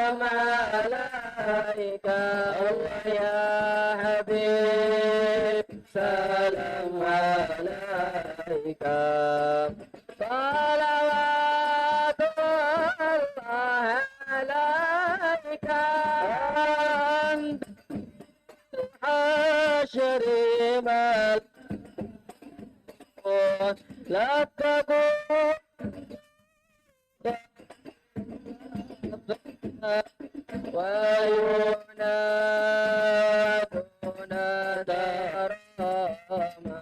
سلام عليك الله يا حبيب سلام عليك صلوات الله عليك أنت الحشر ملعون لا تكون وينادون تراما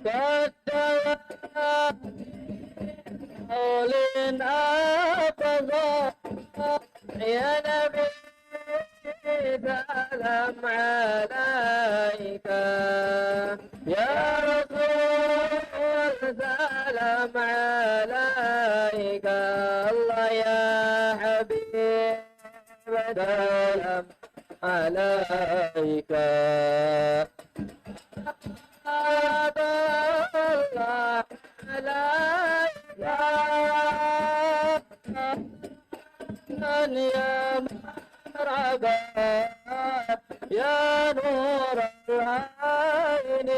كالدواء قول أقضى يا نبي سلام عليك يا رسول سلام عليك الله يا حبيب سلام عليك الله عليك يا مرحبا يا نور العين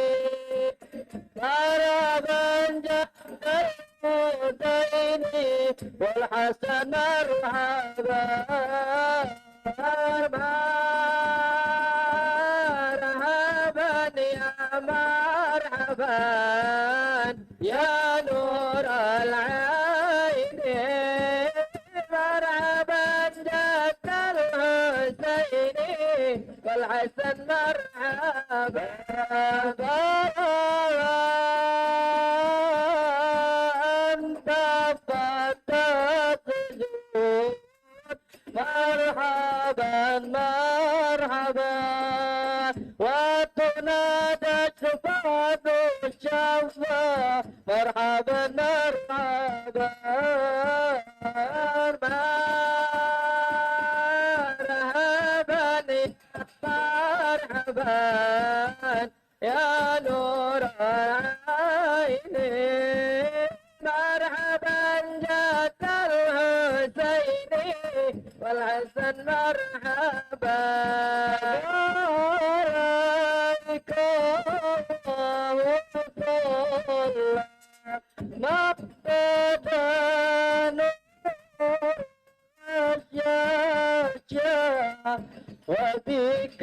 مرحبا جد المدين والحسن مرحبا مرحبا يا مرحبا يا نور العين مرحبا جد الحسين والحسن مرحبا أنت فتاة السجود مرحبا مرحبا وتنادى شفاعة الشفاعة مرحبا مرحبا مرحبا يا نور العين مرحبا جد الحسين والحسن مرحبا عليك وصلى مقتدى وبك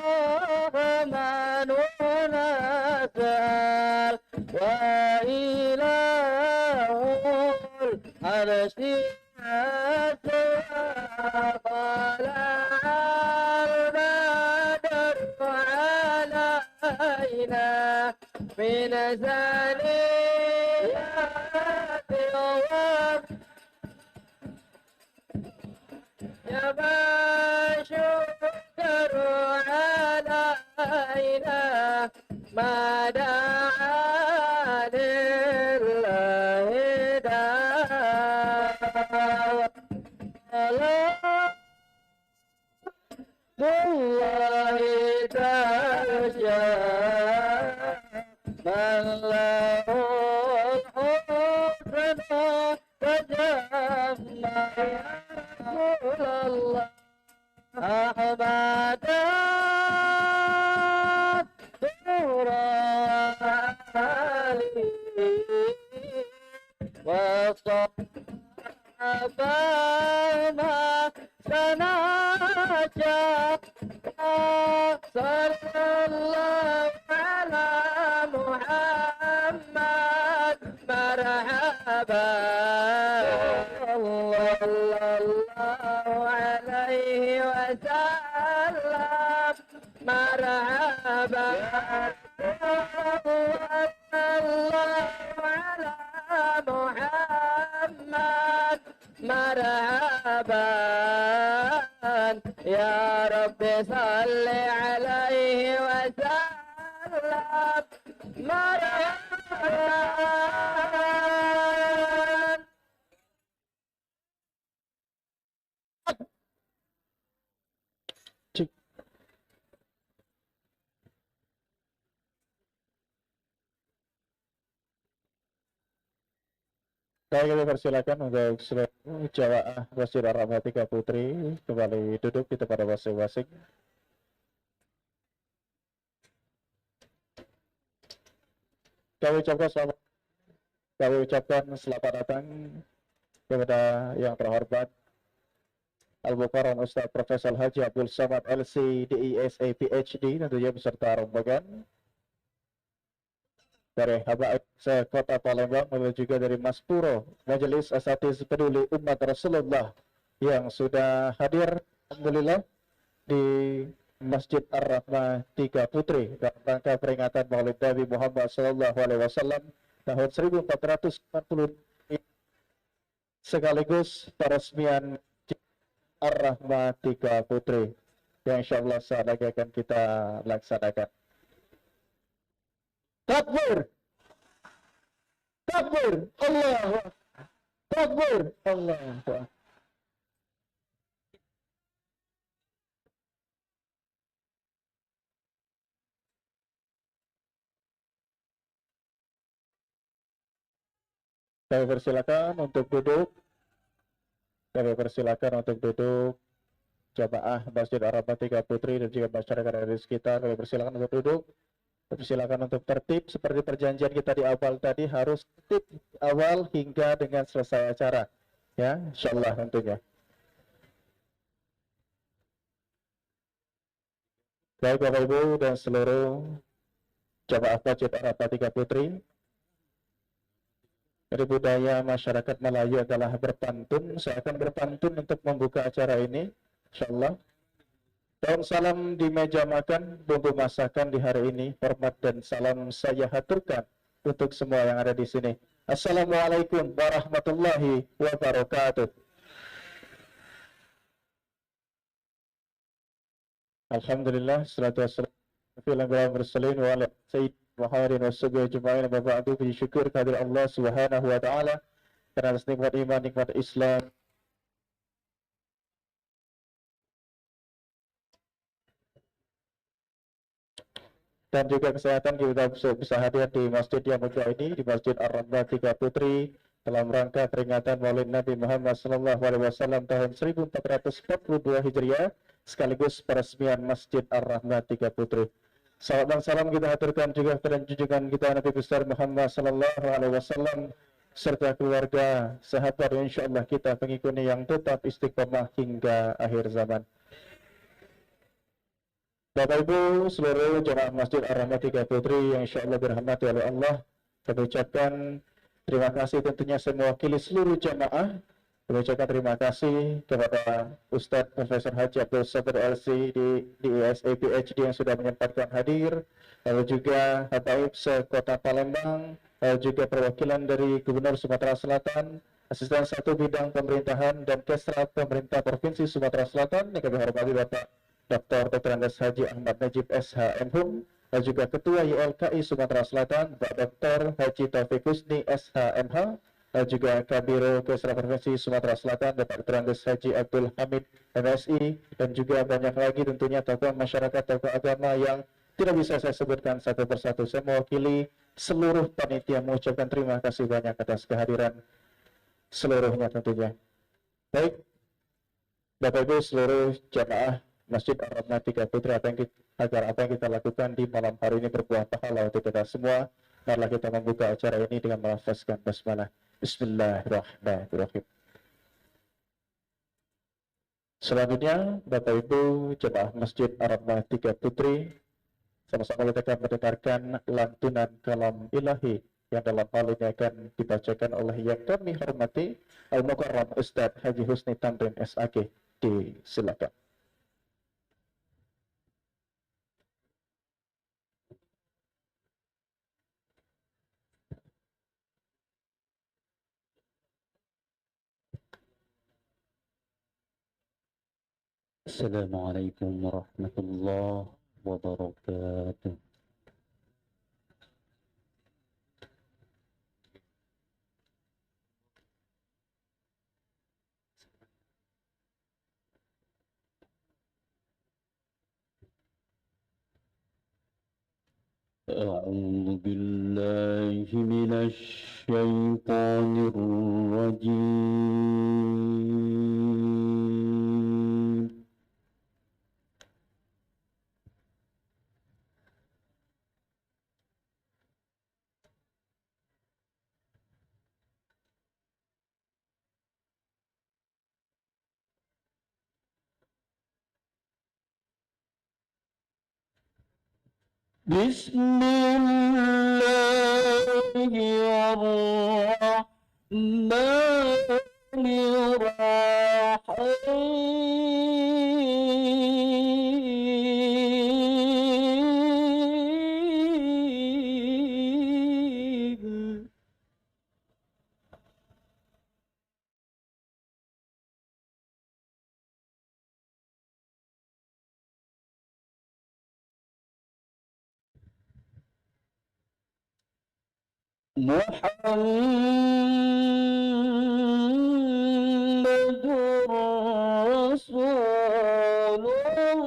رحمن ونزل وإله العرش طلع البدر علينا من ثنيات يوم يا شكر علينا ما دعا لله دعوة الله تشاء من له الحسنى تجمع يا رسول الله أحمد وصحبه ما سنجا صلى الله على محمد مرحبا الله عليه وسلم مرحبا الله على محمد مرحبا يا رب صل عليه وسلم مرحبا. Baik, kami persilakan untuk seluruh jamaah Masjid Ar-Rahmah Tiga Putri kembali duduk di tempat masing-masing. Kami ucapkan selamat datang kepada yang terhormat Al-Mukarram Ustaz Profesor Haji Abdul Samad LC DISA PhD, tentunya beserta rombongan dari Habaib Kota Palembang, lalu juga dari Mas Puro Majelis Asatiz Peduli Umat Rasulullah yang sudah hadir alhamdulillah di Masjid Ar-Rahmah Tiga Putri dalam rangka peringatan Maulid Nabi Muhammad SAW tahun 1440 sekaligus peresmian Ar-Rahmah Tiga Putri yang insyaallah saat lagi akan kita laksanakan. Takbir, takbir, Allahu Akbar, takbir, Allahu Akbar. Kami persilakan untuk duduk. Kami persilakan untuk duduk. Jamaah Masjid Ar-Rahmah Tiga Putri dan juga masyarakat dari sekitar, kami persilakan untuk duduk. Persilakan untuk tertib seperti perjanjian kita di awal tadi, harus tertib awal hingga dengan selesai acara. Ya, insyaallah tentunya. Baik Bapak Ibu dan seluruh jamaah Masjid Ar-Rahmah Tiga Putri, dari budaya masyarakat Melayu adalah berpantun. Saya akan berpantun untuk membuka acara ini, insyaallah. Daun salam di meja makan, bumbu masakan di hari ini, hormat dan salam saya haturkan untuk semua yang ada di sini. Assalamualaikum warahmatullahi wabarakatuh. Alhamdulillah, salatu wassalamu mursalin wa ala sayyid Muhammadin wa sallallahu ajma'in, wa ba'du. Puji syukur kehadirat Allah Subhanahu wa taala karena atas nikmat iman, nikmat Islam, dan juga kesehatan kita bisa hadir di masjid yang mulia ini, di Masjid Ar-Rahmah Tiga Putri dalam rangka peringatan Maulid Nabi Muhammad SAW tahun 1442 Hijriah sekaligus peresmian Masjid Ar-Rahmah Tiga Putri. Salam dan salam kita haturkan juga kepada junjungan kita Nabi besar Muhammad SAW serta keluarga, sahabat, dan insyaallah kita pengikutnya yang tetap istiqomah hingga akhir zaman. Bapak Ibu seluruh jemaah Masjid Ar-Rahmah Tiga Putri yang insyaallah dirahmati oleh Allah, kami ucapkan terima kasih tentunya saya mewakili seluruh jemaah. Kami ucapkan terima kasih kepada Ustadz Profesor Haji Abdul Samad LC di ISA PhD yang sudah menyempatkan hadir, lalu juga Habaib se-Kota Palembang, lalu juga perwakilan dari Gubernur Sumatera Selatan, Asisten Satu Bidang Pemerintahan dan Kesrat Pemerintah Provinsi Sumatera Selatan yang kami hormati Bapak Dr. Andes Haji Ahmad Najib SH MHum, dan juga Ketua YLKI Sumatera Selatan Pak Dr. Haji Taufik Husni SH MH, dan juga Kabiro Kesra Provinsi Sumatera Selatan Bapak Dr. Andes Haji Abdul Hamid MSI, dan juga banyak lagi tentunya tokoh masyarakat, tokoh agama yang tidak bisa saya sebutkan satu persatu. Saya mewakili seluruh panitia mengucapkan terima kasih banyak atas kehadiran seluruhnya tentunya. Baik, Bapak Ibu seluruh jamaah Masjid Ar-Rahmah Tiga Putri, agar apa yang kita lakukan di malam hari ini berbuah pahala untuk kita semua. Marilah kita membuka acara ini dengan melafazkan basmalah. Bismillahirrahmanirrahim. Selanjutnya, Bapak Ibu jemaah Masjid Ar-Rahmah Tiga Putri, sama-sama kita akan mendengarkan lantunan kalam ilahi yang dalam hal ini akan dibacakan oleh yang kami hormati Al-Mukarram Ustadz Haji Husni Tamrin SAG. Disilakan. Assalamualaikum warahmatullahi wabarakatuh. أعوذ بالله من الشيطان الشيطان الرجيم. بسم الله الرحمن الرحيم. محمد رسول الله.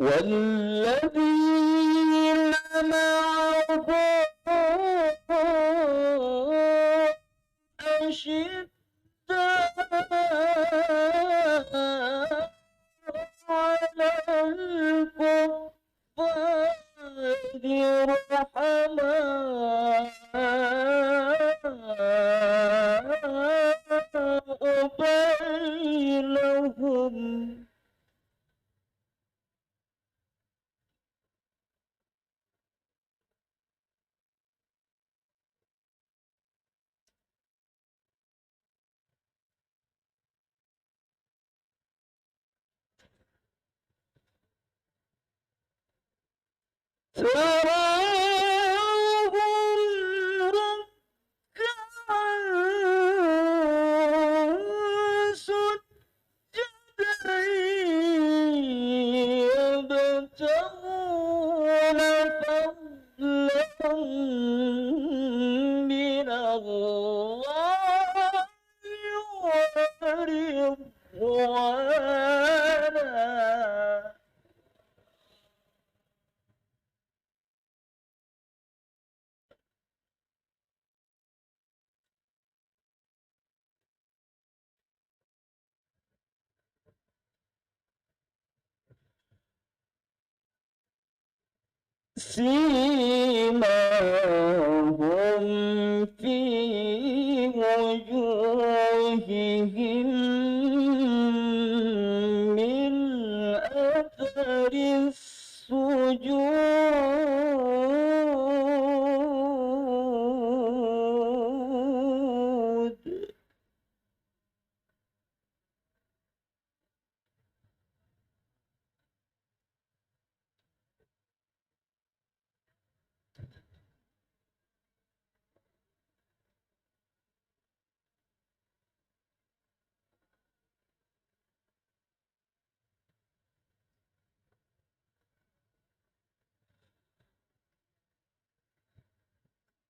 والذين معه أشداء على الكفار رحماء بينهم. تراهم ركعا سجدا يبتغون فضلا من الله ورضوانا. سيماهم في وجوههم من أثر السجود.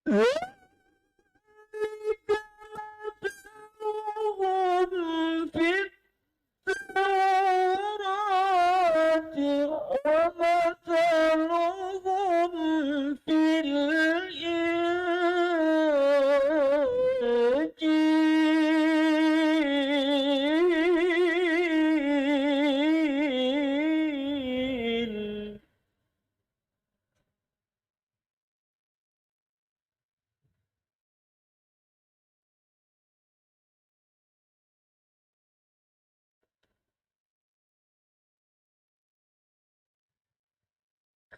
ذلك مثلهم في التوراة ومثلهم في الإنجيل.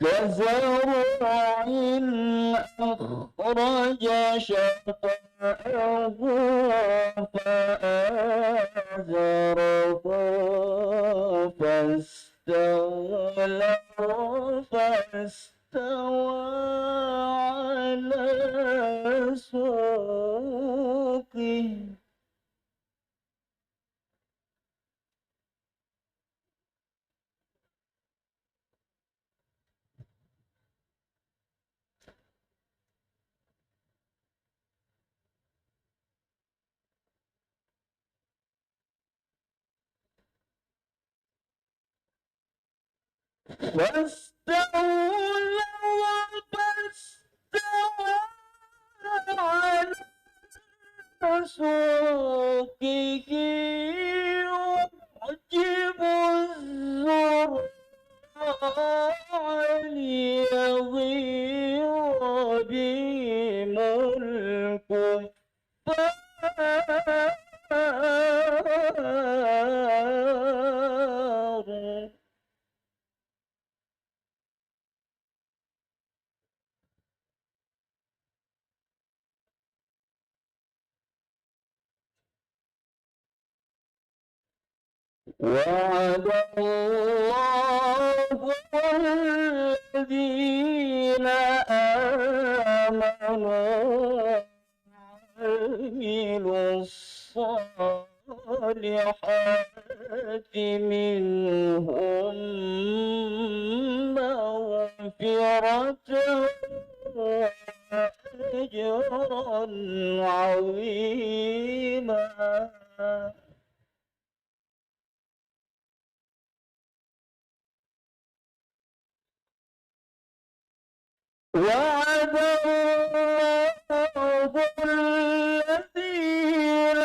كزرع أخرج شطأه فآزره فاستوى على سوقه واستولى فاستوى على سوقه يعجب الزراع ليغيظ بهم الكفار. وعد الله الذين آمنوا وعملوا الصالحات منهم مغفرة وأجرا عظيما. وعد الله الذين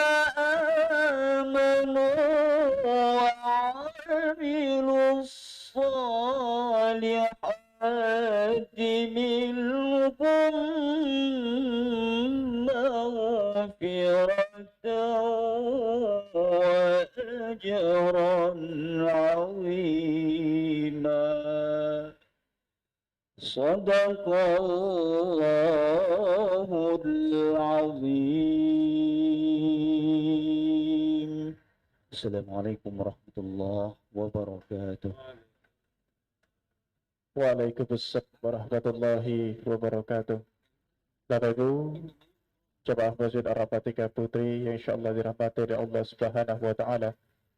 آمنوا وعملوا الصالحات منهم مغفرة وأجرا عظيما. صدق الله العظيم. السلام عليكم ورحمة الله وبركاته. Waalaikumsalam warahmatullahi wabarakatuh. Bapak Ibu, jemaah Masjid Ar-Rahmatika Putri yang insyaallah dirahmati oleh Allah Subhanahu wa taala.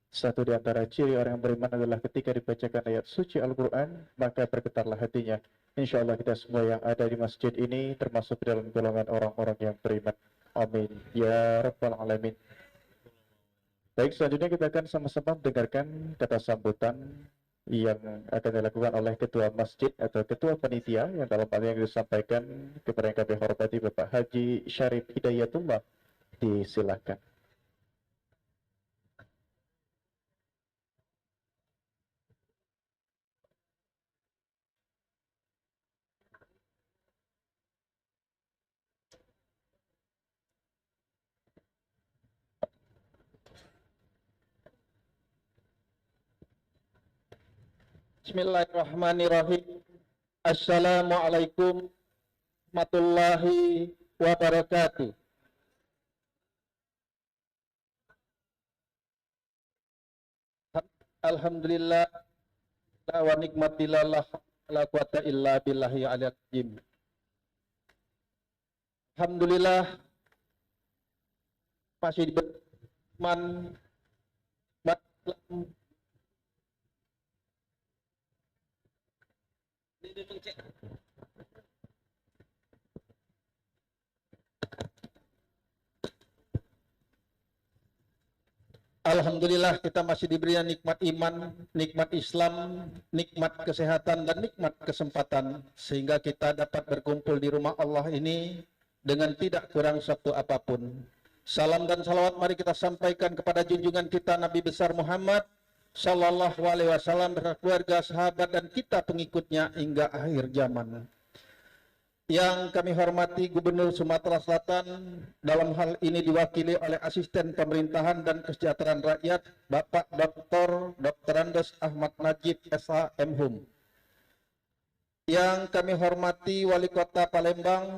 Satu di antara ciri orang yang beriman adalah ketika dibacakan ayat suci Al-Qur'an, maka bergetarlah hatinya. Insyaallah kita semua yang ada di masjid ini termasuk dalam golongan orang-orang yang beriman. Amin ya rabbal alamin. Baik, selanjutnya kita akan sama-sama mendengarkan kata sambutan yang akan dilakukan oleh ketua masjid atau ketua panitia yang dalam hal yang disampaikan kepada yang kami hormati Bapak Haji Syarif Hidayatullah. Disilakan. Bismillahirrahmanirrahim. Assalamualaikum warahmatullahi wabarakatuh. Alhamdulillah wa nikmatillah la quwata illa billahi aliyil azim. Alhamdulillah masih berman Alhamdulillah kita masih diberi nikmat iman, nikmat Islam, nikmat kesehatan dan nikmat kesempatan sehingga kita dapat berkumpul di rumah Allah ini dengan tidak kurang satu apapun. Salam dan salawat mari kita sampaikan kepada junjungan kita Nabi besar Muhammad Sallallahu Alaihi Wasallam, keluarga, sahabat dan kita pengikutnya hingga akhir zaman. Yang kami hormati Gubernur Sumatera Selatan, dalam hal ini diwakili oleh Asisten Pemerintahan dan Kesejahteraan Rakyat Bapak Dr. Andes Ahmad Najib SH MHum. Yang kami hormati Wali Kota Palembang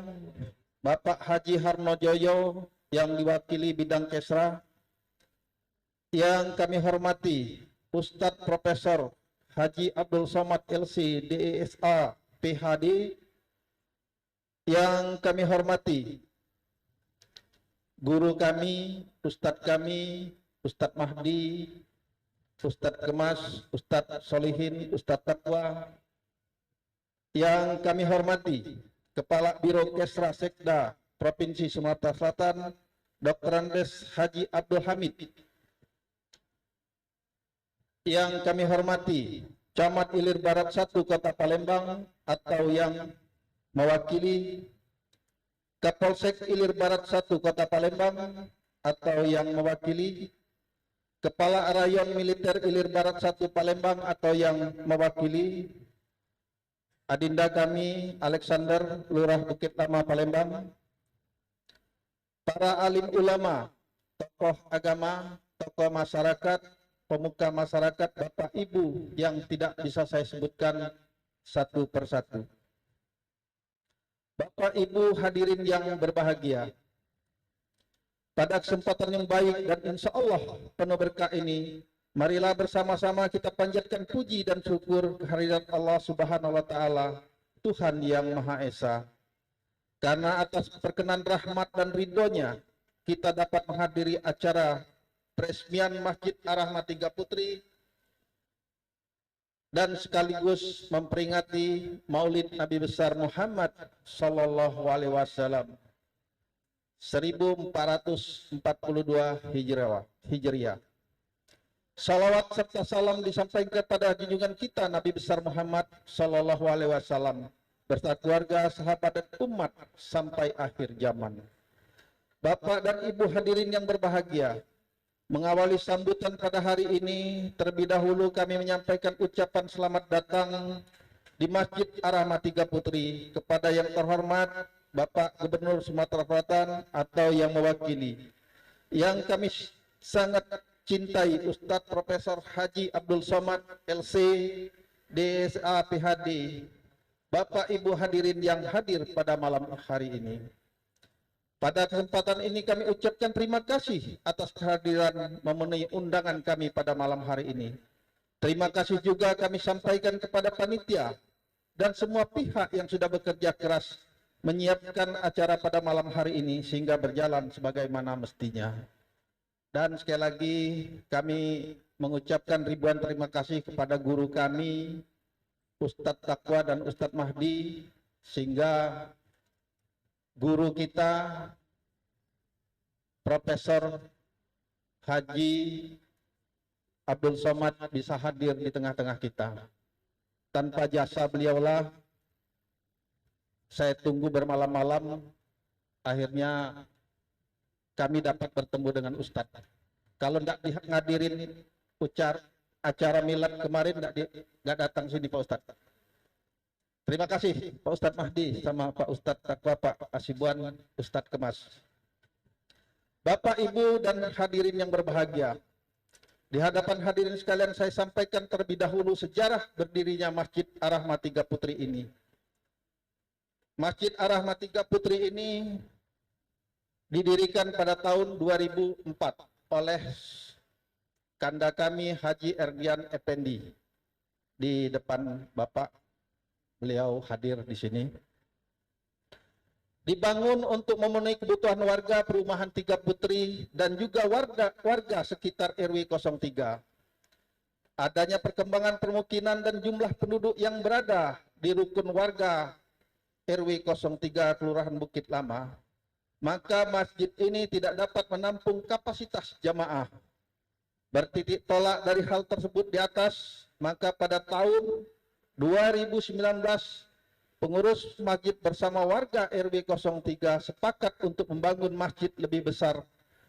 Bapak Haji Harnojoyo yang diwakili bidang Kesra. Yang kami hormati Ustadz Profesor Haji Abdul Somad LC DESA PhD. Yang kami hormati guru kami, Ustadz Mahdi, Ustadz Kemas, Ustadz Solihin, Ustadz Taqwa. Yang kami hormati Kepala Biro Kesra Sekda Provinsi Sumatera Selatan Dr. Andes Haji Abdul Hamid. Yang kami hormati Camat Ilir Barat 1 Kota Palembang atau yang mewakili Kapolsek Ilir Barat 1 Kota Palembang atau yang mewakili Kepala Rayon Militer Ilir Barat 1 Palembang atau yang mewakili Adinda kami Alexander Lurah Bukit Lama Palembang, para alim ulama, tokoh agama, tokoh masyarakat, pemuka masyarakat, Bapak Ibu yang tidak bisa saya sebutkan satu persatu. Bapak Ibu hadirin yang berbahagia, pada kesempatan yang baik dan insya Allah penuh berkah ini, marilah bersama-sama kita panjatkan puji dan syukur kehadirat Allah Subhanahu wa Ta'ala, Tuhan yang Maha Esa. Karena atas perkenan rahmat dan ridhonya, kita dapat menghadiri acara peresmian Masjid Ar-Rahmah Tiga Putri dan sekaligus memperingati Maulid Nabi besar Muhammad Sallallahu Alaihi Wasallam 1442 Hijriah. Salawat serta salam disampaikan kepada junjungan kita Nabi besar Muhammad Sallallahu Alaihi Wasallam beserta keluarga, sahabat dan umat sampai akhir zaman. Bapak dan Ibu hadirin yang berbahagia, mengawali sambutan pada hari ini, terlebih dahulu kami menyampaikan ucapan selamat datang di Masjid Ar-Rahmah Tiga Putri kepada yang terhormat Bapak Gubernur Sumatera Selatan atau yang mewakili, yang kami sangat cintai Ustadz Profesor Haji Abdul Somad LC DSA PhD, Bapak Ibu hadirin yang hadir pada malam hari ini. Pada kesempatan ini kami ucapkan terima kasih atas kehadiran memenuhi undangan kami pada malam hari ini. Terima kasih juga kami sampaikan kepada panitia dan semua pihak yang sudah bekerja keras menyiapkan acara pada malam hari ini sehingga berjalan sebagaimana mestinya. Dan sekali lagi kami mengucapkan ribuan terima kasih kepada guru kami, Ustadz Taqwa dan Ustadz Mahdi, sehingga guru kita Profesor Haji Abdul Somad bisa hadir di tengah-tengah kita. Tanpa jasa beliaulah saya tunggu bermalam-malam, akhirnya kami dapat bertemu dengan Ustadz. Kalau tidak dihadirin acara milad kemarin, tidak datang sini Pak Ustadz. Terima kasih Pak Ustadz Mahdi sama Pak Ustadz Taqwa, Pak Asibuan, Ustadz Kemas. Bapak, Ibu, dan hadirin yang berbahagia, di hadapan hadirin sekalian saya sampaikan terlebih dahulu sejarah berdirinya Masjid Ar-Rahmah Tiga Putri ini. Masjid Ar-Rahmah Tiga Putri ini didirikan pada tahun 2004 oleh kanda kami Haji Ergian Effendi. Di depan Bapak, beliau hadir di sini. Dibangun untuk memenuhi kebutuhan warga perumahan Tiga Putri dan juga warga sekitar RW 03. Adanya perkembangan permukiman dan jumlah penduduk yang berada di rukun warga RW 03 Kelurahan Bukit Lama, maka masjid ini tidak dapat menampung kapasitas jamaah. Bertitik tolak dari hal tersebut di atas, maka pada tahun 2019 pengurus masjid bersama warga RW 03 sepakat untuk membangun masjid lebih besar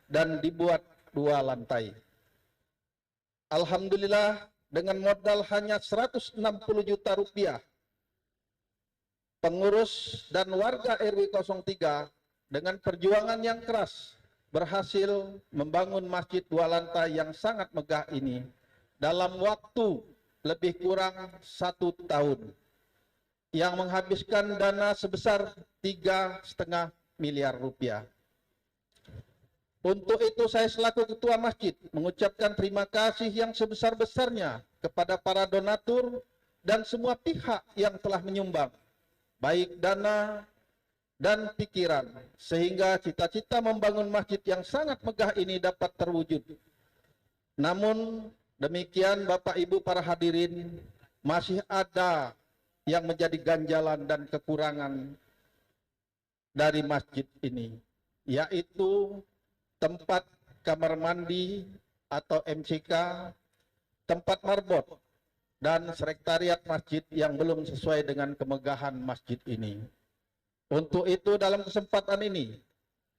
dan dibuat 2 lantai. Alhamdulillah, dengan modal hanya 160 juta rupiah, pengurus dan warga RW 03 dengan perjuangan yang keras berhasil membangun masjid 2 lantai yang sangat megah ini dalam waktu lebih kurang 1 tahun, yang menghabiskan dana sebesar 3,5 miliar rupiah. Untuk itu saya selaku ketua masjid mengucapkan terima kasih yang sebesar-besarnya kepada para donatur dan semua pihak yang telah menyumbang, baik dana dan pikiran, sehingga cita-cita membangun masjid yang sangat megah ini dapat terwujud. Namun demikian Bapak Ibu para hadirin, masih ada yang menjadi ganjalan dan kekurangan dari masjid ini, yaitu tempat kamar mandi atau MCK, tempat marbot, dan sekretariat masjid yang belum sesuai dengan kemegahan masjid ini. Untuk itu dalam kesempatan ini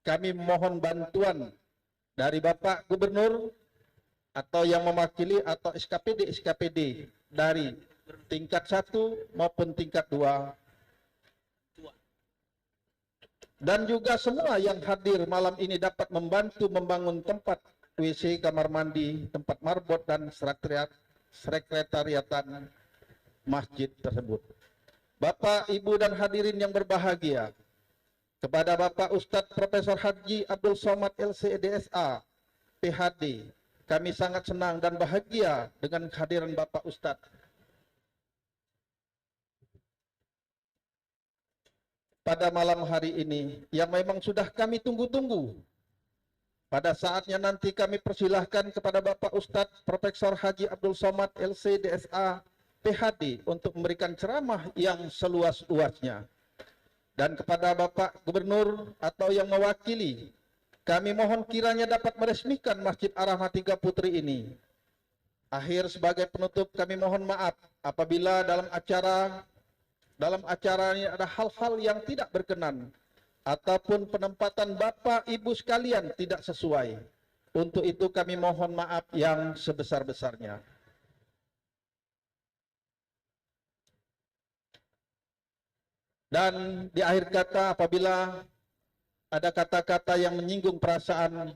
kami mohon bantuan dari Bapak Gubernur atau yang mewakili atau SKPD dari tingkat 1 maupun tingkat 2 dan juga semua yang hadir malam ini dapat membantu membangun tempat WC, kamar mandi, tempat marbot dan sekretariatan masjid tersebut. Bapak, Ibu dan hadirin yang berbahagia, kepada Bapak Ustadz Profesor Haji Abdul Somad LC.DSA, PhD, kami sangat senang dan bahagia dengan kehadiran Bapak Ustadz. Pada malam hari ini, yang memang sudah kami tunggu-tunggu. Pada saatnya nanti kami persilahkan kepada Bapak Ustadz Profesor Haji Abdul Somad LC.DSA, PhD, untuk memberikan ceramah yang seluas-luasnya. Dan kepada Bapak Gubernur atau yang mewakili, kami mohon kiranya dapat meresmikan Masjid Ar-Rahmah Tiga Putri ini. Akhir sebagai penutup kami mohon maaf apabila dalam acara ini ada hal-hal yang tidak berkenan ataupun penempatan Bapak Ibu sekalian tidak sesuai. Untuk itu kami mohon maaf yang sebesar-besarnya. Dan di akhir kata, apabila ada kata-kata yang menyinggung perasaan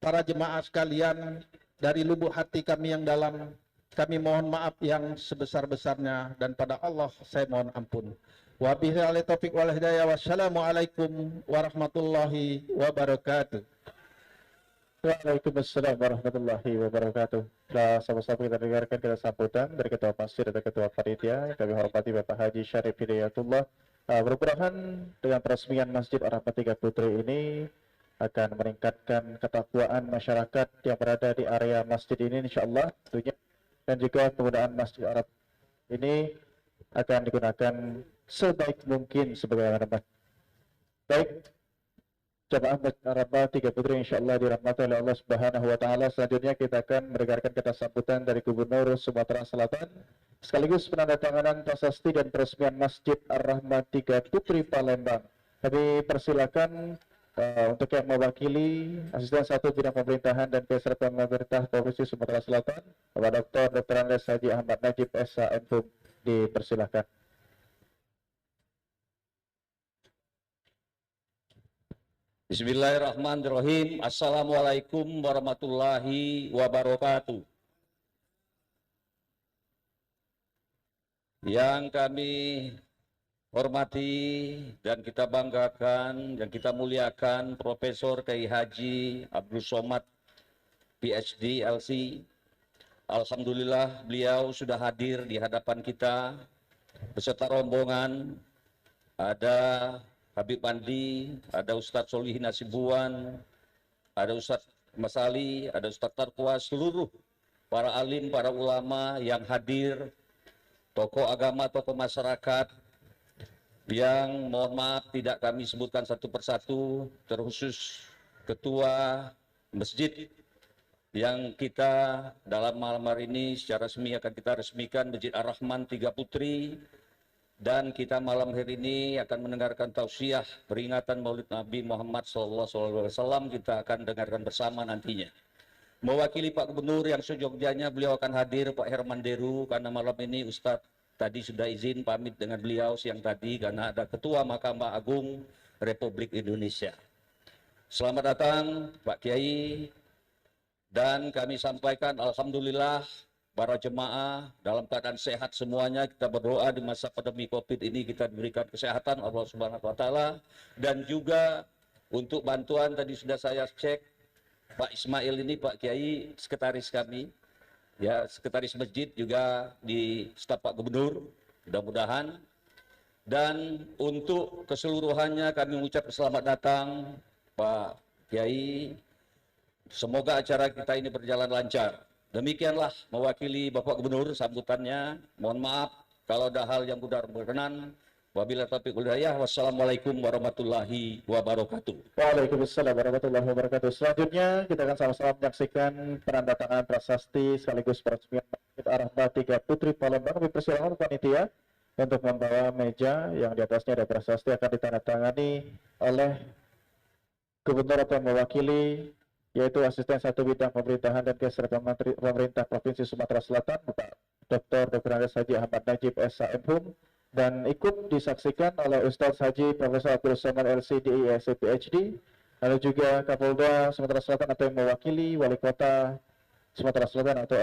para jemaah sekalian dari lubuk hati kami yang dalam, kami mohon maaf yang sebesar-besarnya dan pada Allah saya mohon ampun. Wabillahi taufiq wal hidayah. Wassalamualaikum warahmatullahi wabarakatuh. Waalaikumsalam warahmatullahi wabarakatuh. Setelah sama-sama kita dengarkan kita sambutan dari Ketua Masjid dan Ketua Panitia, kami hormati Bapak Haji Syarif Hidayatullah. Mudah-mudahan dengan peresmian Masjid Ar-Rahmah Tiga Putri ini akan meningkatkan ketakwaan masyarakat yang berada di area masjid ini insyaallah tentunya, dan juga penggunaan Masjid Ar-Rahmah ini akan digunakan sebaik mungkin sebagaimana baik. Jemaah Masjid Ar-Rahmah Tiga Putri insyaallah dirahmati oleh Allah Subhanahu wa taala. Selanjutnya kita akan mendengarkan kata sambutan dari Gubernur Sumatera Selatan sekaligus penandatanganan prasasti dan peresmian Masjid Ar-Rahmah Tiga Putri Palembang. Kami persilakan untuk yang mewakili Asisten 1 Bidang Pemerintahan dan Kesehatan Pemerintah Provinsi Sumatera Selatan, Bapak Dr. Andes Haji Ahmad Najib SHM, dipersilakan. Bismillahirrahmanirrahim. Assalamualaikum warahmatullahi wabarakatuh. Yang kami hormati dan kita banggakan dan kita muliakan Profesor Kiai Haji Abdul Somad PhD LC. Alhamdulillah beliau sudah hadir di hadapan kita beserta rombongan. Ada Habib Mandi, ada Ustadz Solihin Nasibuan, ada Ustadz Mas Ali, ada Ustadz Tarkwa, seluruh para alim, para ulama yang hadir, tokoh agama, tokoh masyarakat, yang mohon maaf tidak kami sebutkan satu persatu, terkhusus ketua masjid yang kita dalam malam hari ini secara resmi akan kita resmikan Masjid Ar-Rahman Tiga Putri. Dan kita malam hari ini akan mendengarkan tausiah peringatan Maulid Nabi Muhammad SAW. Kita akan dengarkan bersama nantinya. Mewakili Pak Gubernur yang sejogjanya, beliau akan hadir, Pak Herman Deru, karena malam ini Ustadz tadi sudah izin pamit dengan beliau siang tadi karena ada Ketua Mahkamah Agung Republik Indonesia. Selamat datang Pak Kiai, dan kami sampaikan alhamdulillah para jemaah dalam keadaan sehat semuanya. Kita berdoa di masa pandemi COVID ini kita diberikan kesehatan Allah Subhanahu wa taala, dan juga untuk bantuan tadi sudah saya cek Pak Ismail ini Pak Kiai sekretaris kami. Ya, sekretaris masjid juga di staf Pak Gubernur, mudah-mudahan. Dan untuk keseluruhannya kami mengucap selamat datang Pak Kiai. Semoga acara kita ini berjalan lancar. Demikianlah mewakili Bapak Gubernur sambutannya. Mohon maaf kalau ada hal yang tidak berkenan. Wabillahi taufiq wal hidayah. Wassalamualaikum warahmatullahi wabarakatuh. Waalaikumsalam warahmatullahi wabarakatuh. Selanjutnya kita akan sama-sama menyaksikan penandatanganan prasasti sekaligus peresmian Ar-Rahmah 3 Putri Palembang. Kami persilakan panitia untuk membawa meja yang di atasnya ada prasasti akan ditandatangani oleh gubernur atau mewakili, yaitu asisten satu bidang pemerintahan dan kesehatan pemerintah Provinsi Sumatera Selatan, Bapak Dr. Andes Haji Ahmad Najib SHM, dan ikut disaksikan oleh Ustadz Haji Profesor Abdul Somad LCDI SC PhD, lalu juga Kapolda Sumatera Selatan atau yang mewakili, Wali Kota Sumatera Selatan atau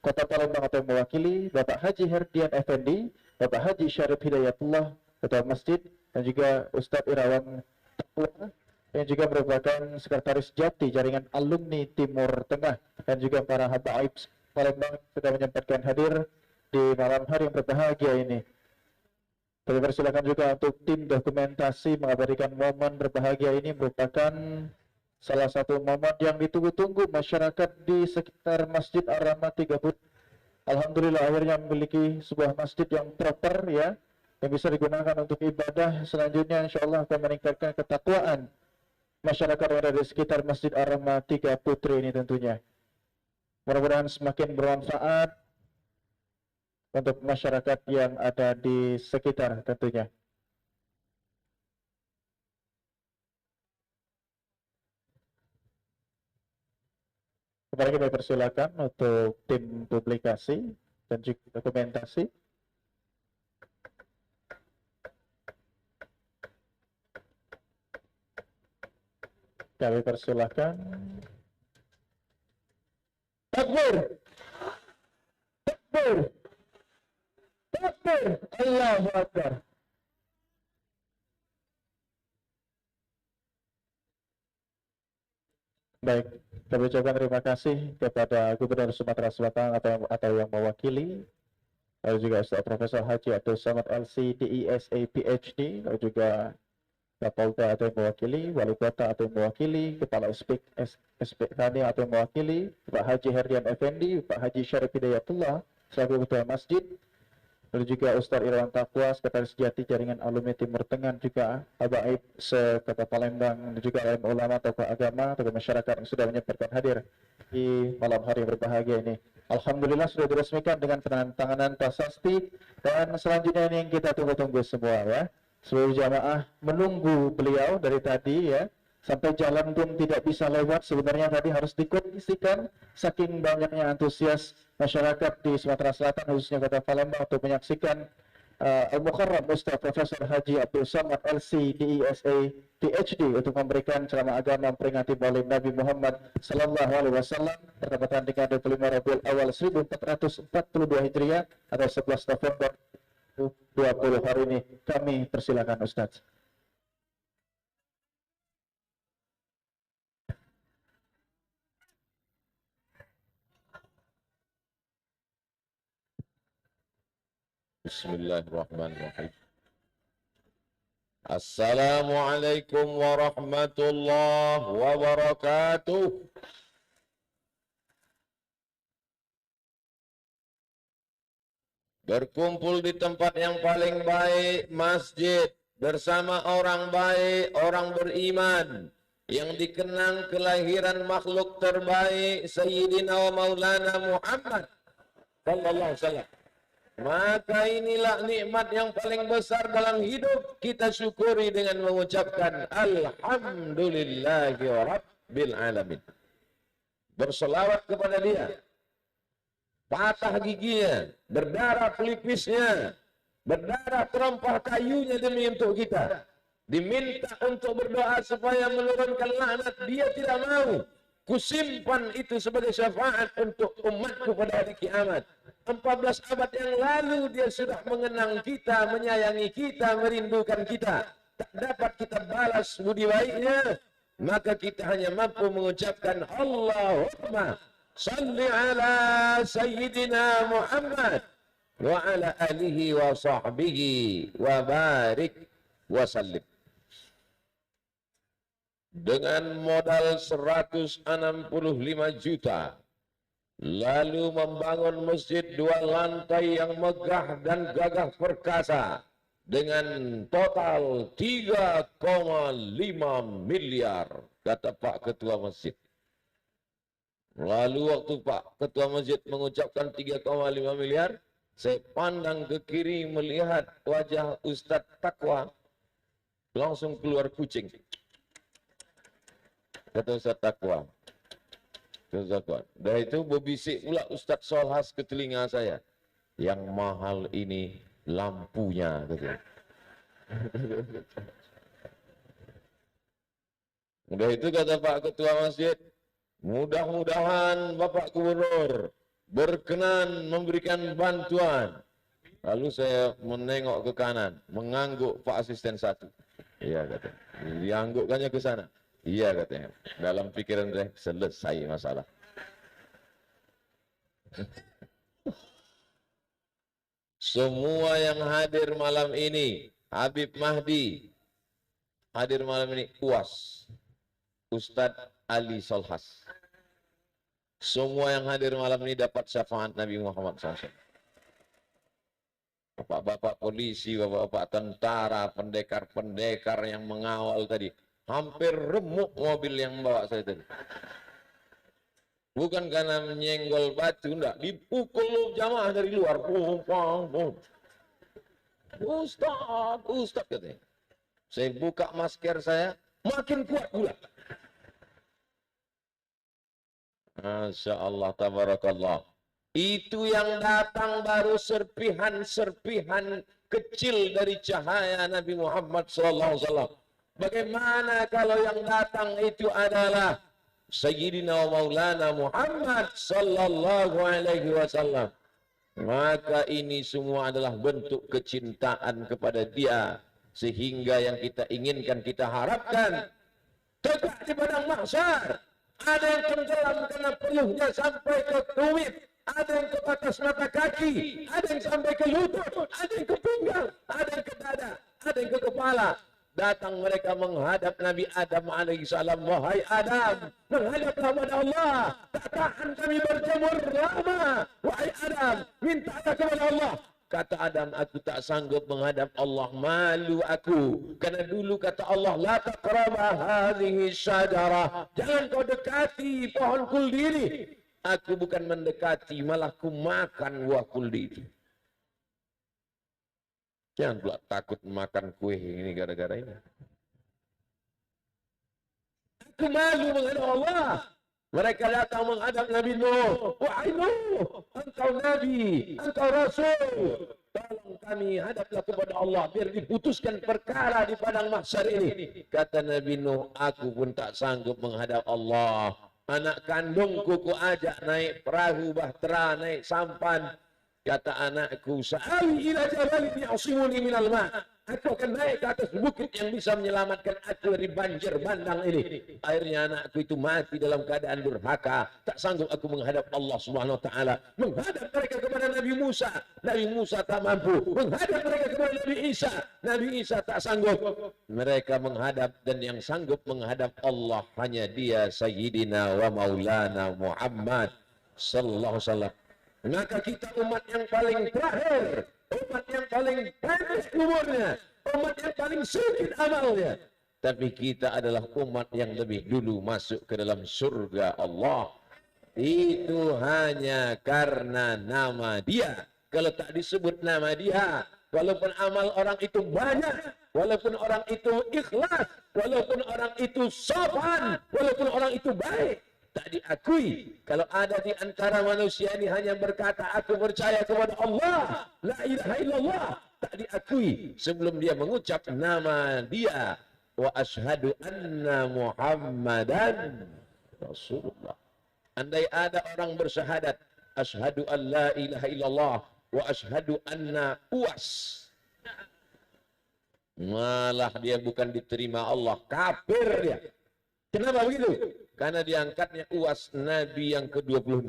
Kota Palembang atau yang mewakili, Bapak Haji Herdian Effendi, Bapak Haji Syarif Hidayatullah, Ketua Masjid, dan juga Ustadz Irawan Taqwa, yang juga merupakan sekretaris Jati Jaringan Alumni Timur Tengah, dan juga para habaib Palembang sudah menyempatkan hadir di malam hari yang berbahagia ini. Kami persilakan juga untuk tim dokumentasi mengabadikan momen berbahagia ini, merupakan salah satu momen yang ditunggu-tunggu masyarakat di sekitar Masjid Ar-Rahmah 3 Putri. Alhamdulillah akhirnya memiliki sebuah masjid yang proper ya, yang bisa digunakan untuk ibadah. Selanjutnya insya Allah akan meningkatkan ketakwaan masyarakat yang ada di sekitar Masjid Ar-Rahmah 3 Putri ini tentunya. Mudah-mudahan semakin bermanfaat untuk masyarakat yang ada di sekitar tentunya. Kembali kami persilakan untuk tim publikasi dan juga dokumentasi. Kami persilakan. Takbir! Takbir! Takbir! Allahu Akbar! Baik, kami ucapkan terima kasih kepada Gubernur Sumatera Selatan atau yang mewakili, lalu juga Ustaz Profesor Haji Abdul Somad LC DISA PhD, lalu juga Kapolda atau yang mewakili, Wali Kota atau yang mewakili, Kepala SPKD atau yang mewakili, Pak Haji Herdian Effendi, Pak Haji Syarif Hidayatullah selaku Ketua Masjid, lalu juga Ustaz Irawan Taqwa, Sekretaris Jati Jaringan Alumni Timur Tengah, juga habaib se-Kota Palembang, dan juga alim ulama, tokoh agama, tokoh masyarakat yang sudah menyempatkan hadir di malam hari yang berbahagia ini. Alhamdulillah sudah diresmikan dengan penandatanganan prasasti, dan selanjutnya ini yang kita tunggu-tunggu semua ya. Seluruh jamaah menunggu beliau dari tadi ya, sampai jalan pun tidak bisa lewat. Sebenarnya tadi harus dikondisikan saking banyaknya antusias masyarakat di Sumatera Selatan, khususnya Kota Palembang, untuk menyaksikan Al-Mukarram Ustaz Profesor Haji Abdul Somad LC DISA PhD untuk memberikan ceramah agama memperingati Maulid Nabi Muhammad Sallallahu Alaihi Wasallam bertepatan dengan 25 Rabiul Awal 1442 Hijriah atau 11 November 20 hari ini. Kami persilakan Ustaz. Bismillahirrahmanirrahim. Assalamualaikum warahmatullahi wabarakatuh. Berkumpul di tempat yang paling baik, masjid, bersama orang baik, orang beriman, yang dikenang kelahiran makhluk terbaik, Sayyidina wa Maulana Muhammad sallallahu alaihi wasallam. Maka inilah nikmat yang paling besar dalam hidup, kita syukuri dengan mengucapkan Alhamdulillahi Rabbil Alamin. Berselawat kepada dia. Patah giginya, berdarah pelipisnya, berdarah terompah kayunya demi untuk kita. Diminta untuk berdoa supaya menurunkan laknat, dia tidak mau. Kusimpan itu sebagai syafaat untuk umatku pada hari kiamat. 14 abad yang lalu dia sudah mengenang kita, menyayangi kita, merindukan kita. Tak dapat kita balas budi baiknya, maka kita hanya mampu mengucapkan Allahumma salli ala Sayyidina Muhammad wa ala alihi wa sahbihi wa barik wa sallim. Dengan modal 165 juta, lalu membangun masjid 2 lantai yang megah dan gagah perkasa dengan total 3,5 miliar, kata Pak Ketua Masjid. Lalu waktu Pak Ketua Masjid mengucapkan 3,5 miliar, saya pandang ke kiri melihat wajah Ustadz Takwa, langsung keluar kucing. Kata Ustadz Takwa. Dah itu berbisik pula Ustadz Solhas ke telinga saya. Yang mahal ini lampunya. Kata. Udah itu kata Pak Ketua Masjid, mudah-mudahan Bapak Gubernur berkenan memberikan bantuan. Lalu saya menengok ke kanan, mengangguk Pak Asisten 1. Iya kata. Dianggukkannya ke sana. Iya katanya. Dalam pikiran saya selesai masalah. Semua yang hadir malam ini, Habib Mahdi hadir malam ini, UAS, Ustadz Ali Solhas. Semua yang hadir malam ini dapat syafaat Nabi Muhammad SAW. Bapak-bapak polisi, bapak-bapak tentara, pendekar-pendekar yang mengawal tadi. Hampir remuk mobil yang membawa saya tadi. Bukan karena menyenggol batu, enggak. Dipukul jamaah dari luar. Ustaz, Ustaz katanya. Saya buka masker saya, makin kuat pula. Masya Allah, tabarakallah. Itu yang datang baru serpihan-serpihan kecil dari cahaya Nabi Muhammad SAW. Bagaimana kalau yang datang itu adalah Sayyidina wa Maulana Muhammad sallallahu alaihi wasallam? Maka ini semua adalah bentuk kecintaan kepada dia, sehingga yang kita inginkan, kita harapkan tegak di padang mahsyar. Ada yang tenggelam karena peluhnya sampai ke tumit, ada yang ke batas mata kaki, ada yang sampai ke lutut, ada yang ke pinggang, ada yang ke dada, ada yang ke kepala. Datang mereka menghadap Nabi Adam alaihissalam. Wahai Adam, menghadaplah kepada Allah. Tak tahan kami berjemur lama. Wahai Adam, mintalah kepada Allah. Kata Adam, aku tak sanggup menghadap Allah. Malu aku. Karena dulu kata Allah, la taqraba hadhihi syajarah. Jangan kau dekati pohon kuldiri. Aku bukan mendekati, malah ku makan buah kuldiri. Jangan pula takut makan kue ini gara-gara ini. Aku malu menghadap Allah. Mereka datang menghadap Nabi Nuh. Wahai Nuh, engkau Nabi, engkau Rasul. Tolong kami hadaplah kepada Allah biar diputuskan perkara di padang mahsyar ini. Kata Nabi Nuh, aku pun tak sanggup menghadap Allah. Anak kandungku ku ajak naik perahu bahtera, naik sampan. Kata anakku, sa'awi ila jabalin ya'simuni minal ma'. Aku akan naik ke atas bukit yang bisa menyelamatkan aku dari banjir bandang ini. Akhirnya anakku itu mati dalam keadaan durhaka. Tak sanggup aku menghadap Allah Subhanahu wa taala. Menghadap mereka kepada Nabi Musa. Nabi Musa tak mampu. Menghadap mereka kepada Nabi Isa. Nabi Isa tak sanggup. Mereka menghadap, dan yang sanggup menghadap Allah hanya dia, Sayyidina wa Maulana Muhammad sallallahu alaihi wasallam. Maka kita umat yang paling terakhir, umat yang paling pendek umurnya, umat yang paling sedikit amalnya. Tapi kita adalah umat yang lebih dulu masuk ke dalam surga Allah. Itu hanya karena nama dia. Kalau tak disebut nama dia, walaupun amal orang itu banyak, walaupun orang itu ikhlas, walaupun orang itu sopan, walaupun orang itu baik, tak diakui. Kalau ada di antara manusia ini hanya berkata aku percaya kepada Allah, la ilaha illallah, tak diakui sebelum dia mengucap nama dia, wa asyhadu anna Muhammadan Rasulullah. Andai ada orang bersyahadat asyhadu an la ilaha illallah wa asyhadu anna UAS, malah dia bukan diterima Allah, kafir dia. Kenapa begitu? Karena diangkatnya UAS Nabi yang ke-26.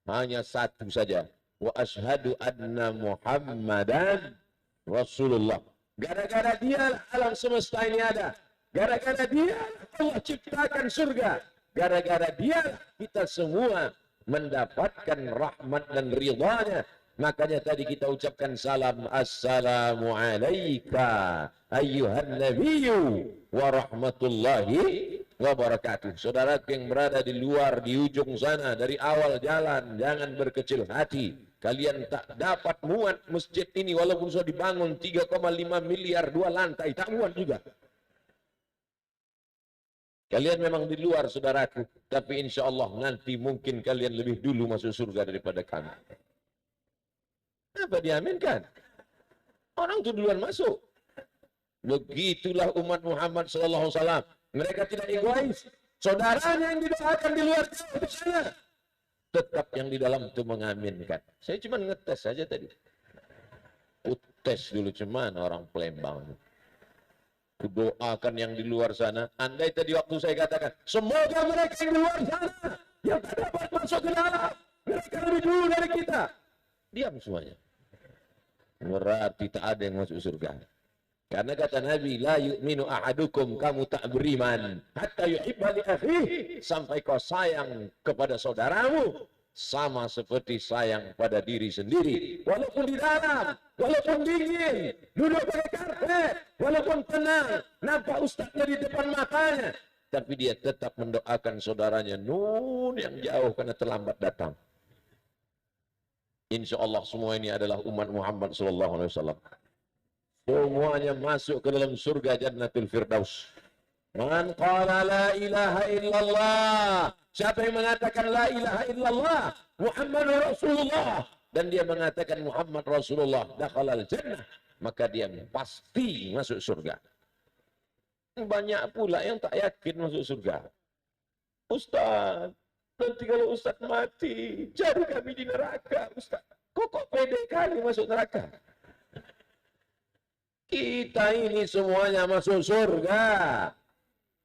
Hanya satu saja. Wa asyhadu anna Muhammadan Rasulullah. Gara-gara dia alam semesta ini ada. Gara-gara dia Allah ciptakan surga. Gara-gara dia kita semua mendapatkan rahmat dan ridhanya. Makanya tadi kita ucapkan salam, assalamu alayka ayyuhan nabiyyu wa rahmatullahi wabarakatuh. Saudaraku yang berada di luar, di ujung sana, dari awal jalan, jangan berkecil hati. Kalian tak dapat muat masjid ini walaupun sudah dibangun 3,5 miliar 2 lantai, tak muat juga. Kalian memang di luar, saudaraku, tapi insya Allah nanti mungkin kalian lebih dulu masuk surga daripada kami. Apa diaminkan? Orang itu duluan masuk. Begitulah umat Muhammad sallallahu alaihi wasallam. Mereka tidak egois. Saudaranya yang didoakan di luar sana, tetap yang di dalam itu mengaminkan. Saya cuma ngetes saja tadi. Tes dulu cuman orang Palembang. Doakan yang di luar sana. Andai tadi waktu saya katakan, semoga mereka yang di luar sana yang tak dapat masuk ke dalam, mereka lebih dulu dari kita. Diam semuanya. Berarti tak ada yang masuk surga. Karena kata Nabi, la yu'minu ahadukum, kamu tak beriman hatta yuhibba li akhihi, sampai kau sayang kepada saudaramu sama seperti sayang pada diri sendiri. Walaupun di dalam, walaupun dingin, duduk pakai karpet, walaupun tenang, nampak ustaznya di depan matanya, tapi dia tetap mendoakan saudaranya nun yang jauh karena terlambat datang. Insya Allah semua ini adalah umat Muhammad sallallahu alaihi wasallam. Semuanya masuk ke dalam surga Jannatul Firdaus. Man qala la ilaha illallah. Siapa yang mengatakan la ilaha illallah Muhammadur Rasulullah dan dia mengatakan Muhammad Rasulullah, dakhalal jannah, maka dia pasti masuk surga. Banyak pula yang tak yakin masuk surga. Ustaz, nanti kalau Ustaz mati, jadi kami di neraka, Ustaz. Kok pede kali masuk neraka? Kita ini semuanya masuk surga.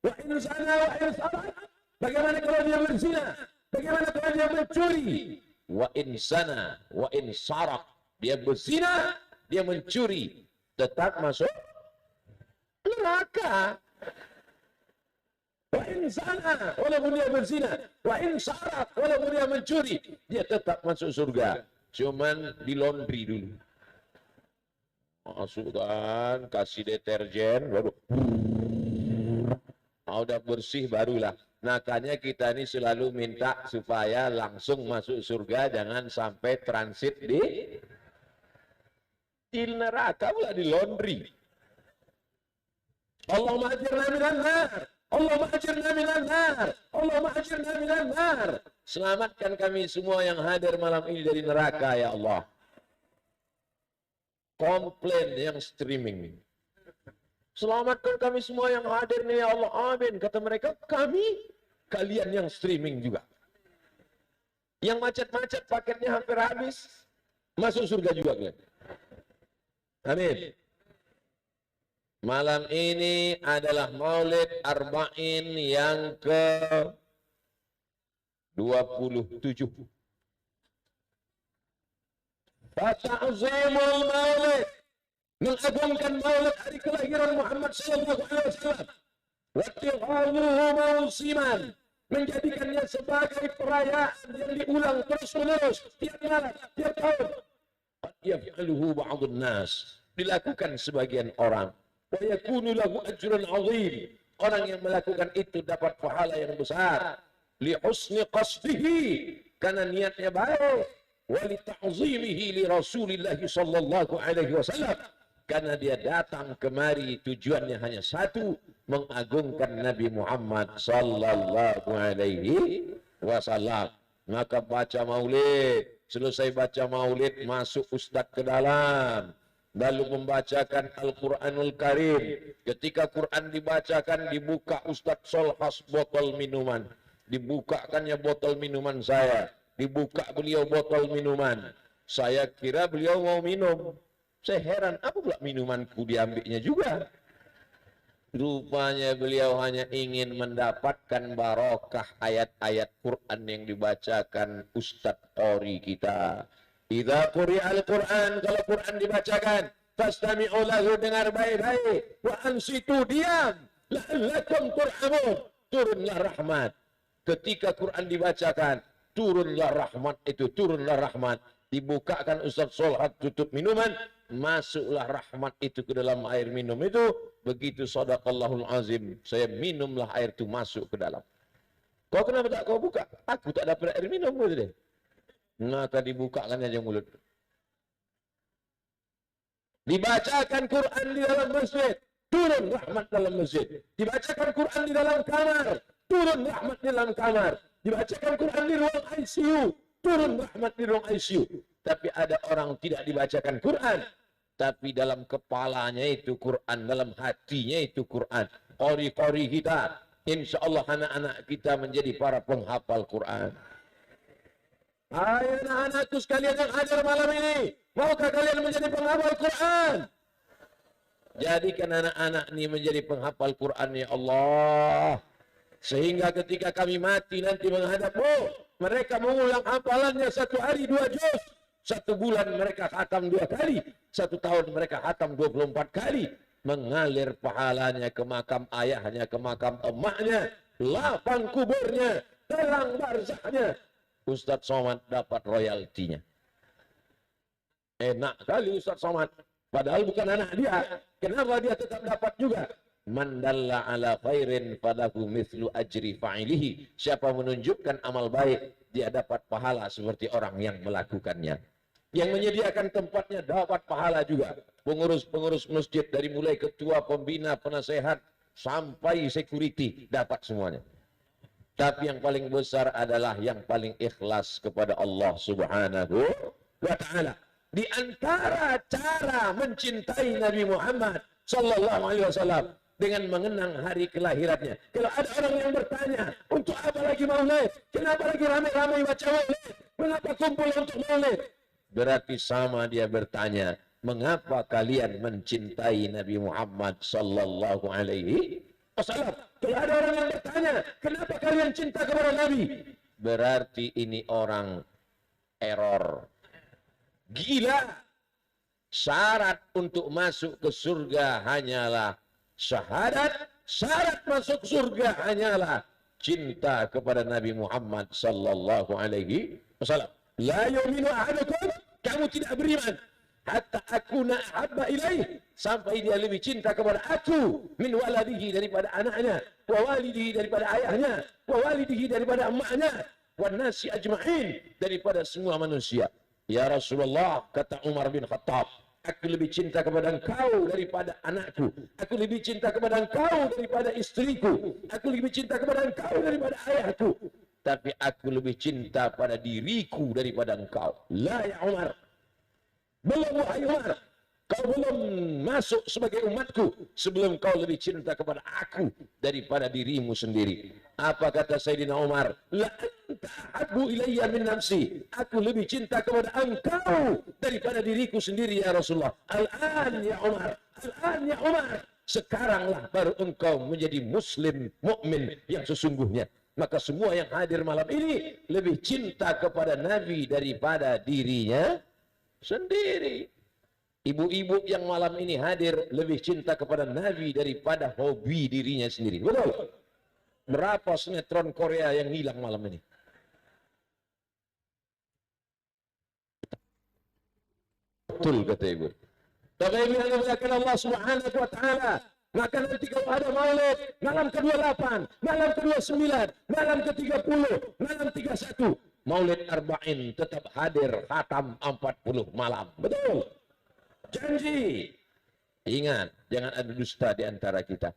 Wa in sana wa in sarak. Bagaimana kalau dia berzina? Bagaimana kalau dia mencuri? Wa in sana wa in sarak. Dia berzina, dia mencuri, tetap masuk neraka. Wa in sana, walaupun dia berzina, wa in sarak, walaupun dia mencuri, dia tetap masuk surga. Cuman di laundry dulu. Masukkan, kasih deterjen, baru udah bersih barulah. Makanya kita ini selalu minta supaya langsung masuk surga, jangan sampai transit di neraka pula, di laundry. Allahumma ajirna minan nar, Allahumma ajirna minan nar, Allahumma ajirna minan nar. Selamatkan kami semua yang hadir malam ini dari neraka, ya Allah. Komplain yang streaming. Selamatkan kami semua yang hadir nih, ya Allah. Amin. Kata mereka, kalian yang streaming juga. Yang macet-macet paketnya hampir habis, masuk surga juga kalian. Amin. Malam ini adalah Maulid Arba'in yang ke-27. Fata'zimul Maulid, mengagungkan Maulid hari kelahiran Muhammad sallallahu alaihi wasallam. Wattihaluhu mausiman, menjadikannya sebagai perayaan yang diulang terus-menerus tiap malam, tiap tahun. Yaf'aluhu ba'dun nas, dilakukan sebagian orang. Wa yakunu lahu ajrun 'azim, orang yang melakukan itu dapat pahala yang besar. Li husni qasdihi, karena niatnya baik. Wa li ta'zimihi li Rasulillah sallallahu alaihi wasallam, karena dia datang kemari tujuannya hanya satu, mengagungkan Nabi Muhammad sallallahu alaihi wasallam. Maka baca maulid, selesai baca maulid masuk ustaz ke dalam, lalu membacakan Al-Quranul Karim. Ketika Quran dibacakan, dibuka ustaz solhas botol minuman, dibukakannya botol minuman saya, dibuka beliau botol minuman. Saya kira beliau mau minum. Saya heran, apa pula minumanku diambilnya juga? Rupanya beliau hanya ingin mendapatkan barokah ayat-ayat Quran yang dibacakan Ustadz Qori kita. Idza quri'al Quran, kalau Quran dibacakan, fastami'u lahu, dengar baik-baik, wa ansitu, diam, la'allakum turhamun, turunlah rahmat. Ketika Quran dibacakan, turunlah rahmat itu, turunlah rahmat. dibukakan Ustaz Solhat tutup minuman, masuklah rahmat itu ke dalam air minum itu. Begitu sadaqallahul azim, saya minumlah air itu masuk ke dalam. Kau kenapa tak kau buka? Aku tak dapat air minum, kata dia. Maka dibukakan aja mulut. Dibacakan Quran di dalam masjid, turun rahmat dalam masjid. Dibacakan Quran di dalam kamar, turun rahmat di dalam kamar. Dibacakan Quran di ruang ICU, turun rahmat di ruang ICU. Tapi ada orang tidak dibacakan Quran, tapi dalam kepalanya itu Quran, dalam hatinya itu Quran. Qori-qori kita, insya Allah anak-anak kita menjadi para penghafal Quran. Hai anak-anakku sekalian yang hadir malam ini, maukah kalian menjadi penghafal Quran? Jadikan anak-anak ini menjadi penghafal Quran, ya Allah. Sehingga ketika kami mati nanti menghadapmu, mereka mengulang hafalannya 1 hari 2 juz. 1 bulan mereka khatam 2 kali. 1 tahun mereka khatam 24 kali. Mengalir pahalanya ke makam ayahnya, ke makam emaknya. Lapang kuburnya, telang barzahnya. Ustaz Somad dapat royaltinya. Enak kali Ustaz Somad. Padahal bukan anak dia. Kenapa dia tetap dapat juga? Man dalla ala khairin falahu mithlu ajri fa'ilihi. Siapa menunjukkan amal baik, dia dapat pahala seperti orang yang melakukannya. Yang menyediakan tempatnya dapat pahala juga. Pengurus-pengurus masjid dari mulai ketua, pembina, penasehat sampai security dapat semuanya. Tapi yang paling besar adalah yang paling ikhlas kepada Allah Subhanahu wa ta'ala. Di antara cara mencintai Nabi Muhammad sallallahu alaihi wasallam dengan mengenang hari kelahirannya. Kalau ada orang yang bertanya, untuk apa lagi maulid? Kenapa lagi ramai-ramai baca maulid? Mengapa kumpul untuk maulid? Berarti sama dia bertanya, mengapa kalian mencintai Nabi Muhammad sallallahu alaihi wasallam? Kalau ada orang yang bertanya, kenapa kalian cinta kepada Nabi? Berarti ini orang error. Gila. Syarat untuk masuk ke surga hanyalah syahadat. Syarat masuk surga hanyalah cinta kepada Nabi Muhammad sallallahu alaihi wasallam. La yu'minu ahadukum, kamu tidak beriman hatta akuna ahabba ilaih, sampai dia lebih cinta kepada aku min waladihi, daripada anaknya, wa walidihi, daripada ayahnya, wa walidihi, daripada emaknya, wa nasi ajma'in, daripada semua manusia. Ya Rasulullah, kata Umar bin Khattab, aku lebih cinta kepada engkau daripada anakku, aku lebih cinta kepada engkau daripada istriku, aku lebih cinta kepada engkau daripada ayahku, tapi aku lebih cinta pada diriku daripada engkau. La ya Umar, belum wahai Umar, kau belum masuk sebagai umatku sebelum kau lebih cinta kepada aku daripada dirimu sendiri. Apa kata Sayyidina Umar? La anta ahabbu ilayya min nafsi, aku lebih cinta kepada engkau daripada diriku sendiri ya Rasulullah. Al-an ya Umar, al-an ya Umar, sekaranglah baru engkau menjadi muslim mukmin yang sesungguhnya. Maka semua yang hadir malam ini lebih cinta kepada Nabi daripada dirinya sendiri. Ibu-ibu yang malam ini hadir lebih cinta kepada Nabi daripada hobi dirinya sendiri. Betul? Berapa sinetron Korea yang hilang malam ini? Betul kata ibu. Tapi yang dimuliakan Allah Subhanahu wa ta'ala, maka nanti kalau ada maulid malam ke-28, malam ke-29, malam ke-30, malam 31, maulid arba'in tetap hadir khatam 40 malam. Betul? Janji. Ingat, jangan ada dusta di antara kita.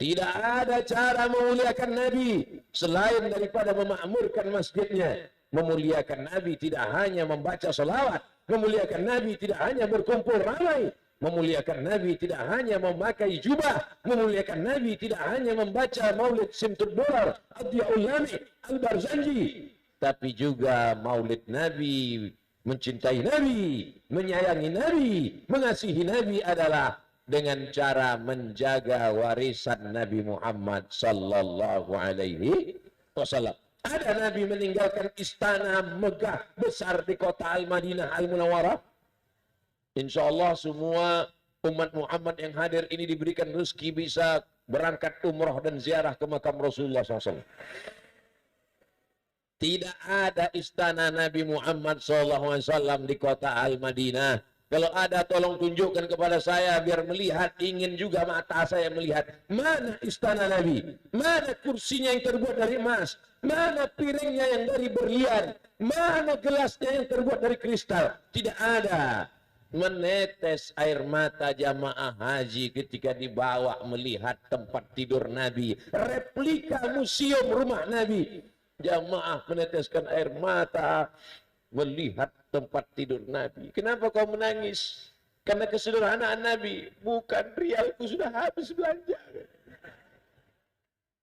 Tidak ada cara memuliakan Nabi selain daripada memakmurkan masjidnya. Memuliakan Nabi tidak hanya membaca salawat. Memuliakan Nabi tidak hanya berkumpul ramai. Memuliakan Nabi tidak hanya memakai jubah. Memuliakan Nabi tidak hanya membaca maulid Simtud Dolar, Adiya'ul Lami, Al-Barzanji. Tapi juga maulid Nabi, mencintai Nabi, menyayangi Nabi, mengasihi Nabi adalah dengan cara menjaga warisan Nabi Muhammad sallallahu alaihi wasallam. Ada Nabi meninggalkan istana megah besar di kota Al-Madinah Al-Munawwarah. Insyaallah semua umat Muhammad yang hadir ini diberikan rezeki bisa berangkat umrah dan ziarah ke makam Rasulullah SAW. Tidak ada istana Nabi Muhammad SAW di kota Al-Madinah. Kalau ada, tolong tunjukkan kepada saya biar melihat, ingin juga mata saya melihat. Mana istana Nabi? Mana kursinya yang terbuat dari emas? Mana piringnya yang dari berlian? Mana gelasnya yang terbuat dari kristal? Tidak ada. Menetes air mata jamaah haji ketika dibawa melihat tempat tidur Nabi. Replika museum rumah Nabi. Jamaah meneteskan air mata melihat tempat tidur Nabi. Kenapa kau menangis? Karena kesederhanaan Nabi. Bukan, rialku sudah habis belanja.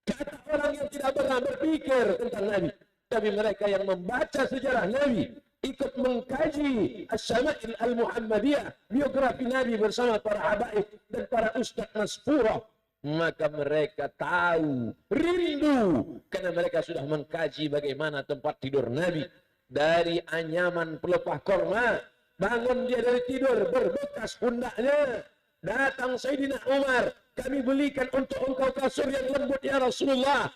Kata orang yang tidak pernah berpikir tentang Nabi. Tapi mereka yang membaca sejarah Nabi, ikut mengkaji As-Syama'il Al-Muhammadiyah, biografi Nabi bersama para habaib dan para ustaz masfurah, maka mereka tahu, rindu, karena mereka sudah mengkaji bagaimana tempat tidur Nabi. Dari anyaman pelepah korma, bangun dia dari tidur, berbekas pundaknya. Datang Sayyidina Umar, kami belikan untuk engkau kasur yang lembut ya Rasulullah.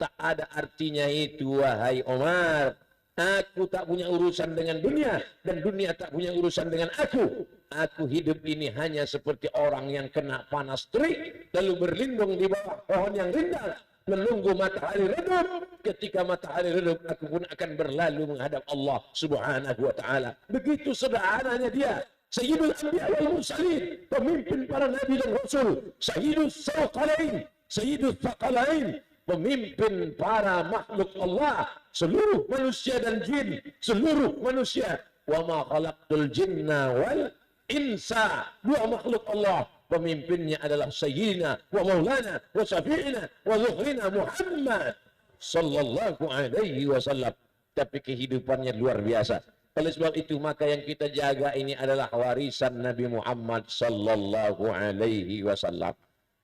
Tak ada artinya itu, wahai Umar. Aku tak punya urusan dengan dunia, dan dunia tak punya urusan dengan aku. Aku hidup ini hanya seperti orang yang kena panas terik, lalu berlindung di bawah pohon yang rindang, menunggu matahari redup. Ketika matahari redup, aku pun akan berlalu menghadap Allah Subhanahu wa Ta'ala. Begitu sederhananya dia. Sayyidul Anbiya wal Mursalin, pemimpin para nabi dan rasul. Sayyidus Sawqalain, Sayyidus Thaqalain, pemimpin para makhluk Allah, seluruh manusia dan jin, seluruh manusia. Wa ma khalaqtul jinna wal insa, dua makhluk Allah. Pemimpinnya adalah Sayyidina wa Maulana wa Syafi'ina wa Zuhrina Muhammad sallallahu alaihi wasallam. Tapi kehidupannya luar biasa. Oleh sebab itu maka yang kita jaga ini adalah warisan Nabi Muhammad sallallahu alaihi wasallam.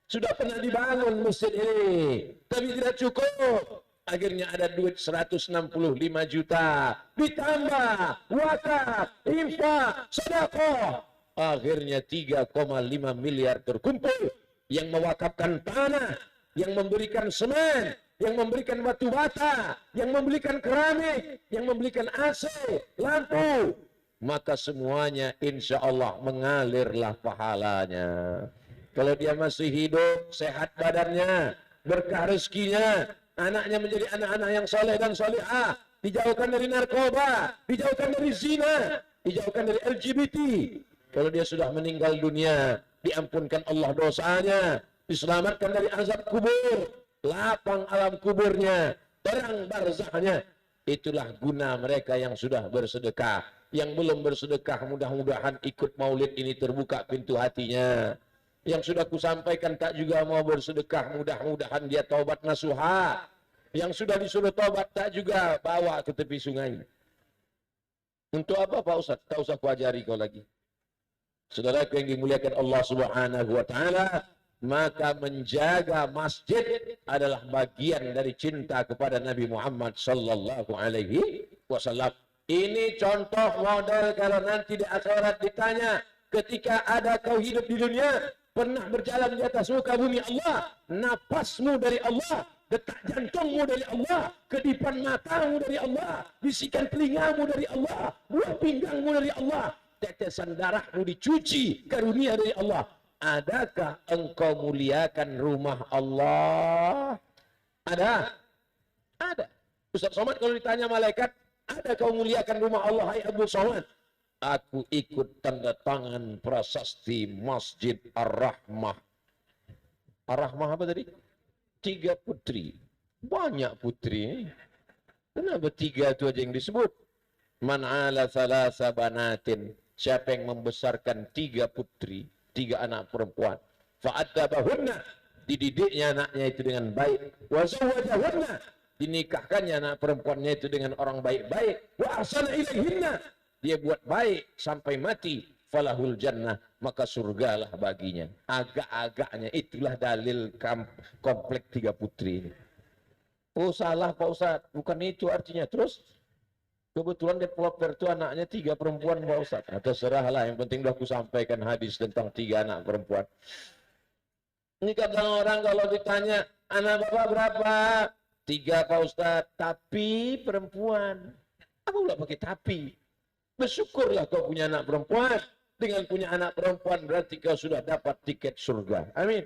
Sudah pernah dibangun masjid ini, tapi tidak cukup. Akhirnya ada duit 165 juta, ditambah wakaf, infak, sedekah. Akhirnya 3,5 miliar terkumpul. Yang mewakafkan tanah, yang memberikan semen, yang memberikan batu bata, yang memberikan keramik, yang memberikan AC, lampu. Maka semuanya insya Allah mengalirlah pahalanya. Kalau dia masih hidup, sehat badannya, berkah rezekinya, anaknya menjadi anak-anak yang soleh dan solehah, dijauhkan dari narkoba, dijauhkan dari zina, dijauhkan dari LGBT. Kalau dia sudah meninggal dunia, diampunkan Allah dosanya, diselamatkan dari azab kubur, lapang alam kuburnya, terang barzahnya. Itulah guna mereka yang sudah bersedekah. Yang belum bersedekah mudah-mudahan ikut maulid ini terbuka pintu hatinya. Yang sudah kusampaikan tak juga mau bersedekah, mudah-mudahan dia taubat nasuha. Yang sudah disuruh taubat tak juga bawa ke tepi sungai. Untuk apa Pak Ustaz? Tak usah ku ajari kau lagi. Saudaraku yang dimuliakan Allah Subhanahu wa Ta'ala, maka menjaga masjid adalah bagian dari cinta kepada Nabi Muhammad sallallahu alaihi wasallam. Ini contoh model kalau nanti di akhirat ditanya, ketika ada kau hidup di dunia, pernah berjalan di atas muka bumi Allah, napasmu dari Allah, detak jantungmu dari Allah, kedipan matamu dari Allah, bisikan telingamu dari Allah, buah pinggangmu dari Allah, tetesan darahmu dicuci, karunia dari Allah. Adakah engkau muliakan rumah Allah? Ada? Ada. Ustaz Somad kalau ditanya malaikat, ada kau muliakan rumah Allah, hai Abu Somad? Aku ikut tanda tangan prasasti Masjid Ar-Rahmah. Ar-Rahmah apa tadi? 3 putri. Banyak putri. Kenapa 3 itu aja yang disebut? Man ala thalatha banatin. Siapa yang membesarkan 3 putri, 3 anak perempuan. Fa'addabahunna. Dididiknya anaknya itu dengan baik. Wa zawwajahunna. Dinikahkannya anak perempuannya itu dengan orang baik-baik. Wa ahsana ilaihinna. Dia buat baik sampai mati. Falahul jannah. Maka surgalah baginya. Agak-agaknya itulah dalil komplek 3 putri ini. Oh salah Pak Ustaz. Bukan itu artinya. Terus kebetulan developer itu anaknya 3 perempuan Pak Ustaz. Atau serahlah, yang penting dah aku sampaikan hadis tentang 3 anak perempuan. Ini kadang orang kalau ditanya, anak bapak berapa? 3 Pak Ustaz, tapi perempuan. Apa pula pakai tapi? Bersyukurlah kau punya anak perempuan. Dengan punya anak perempuan berarti kau sudah dapat tiket surga. Amin.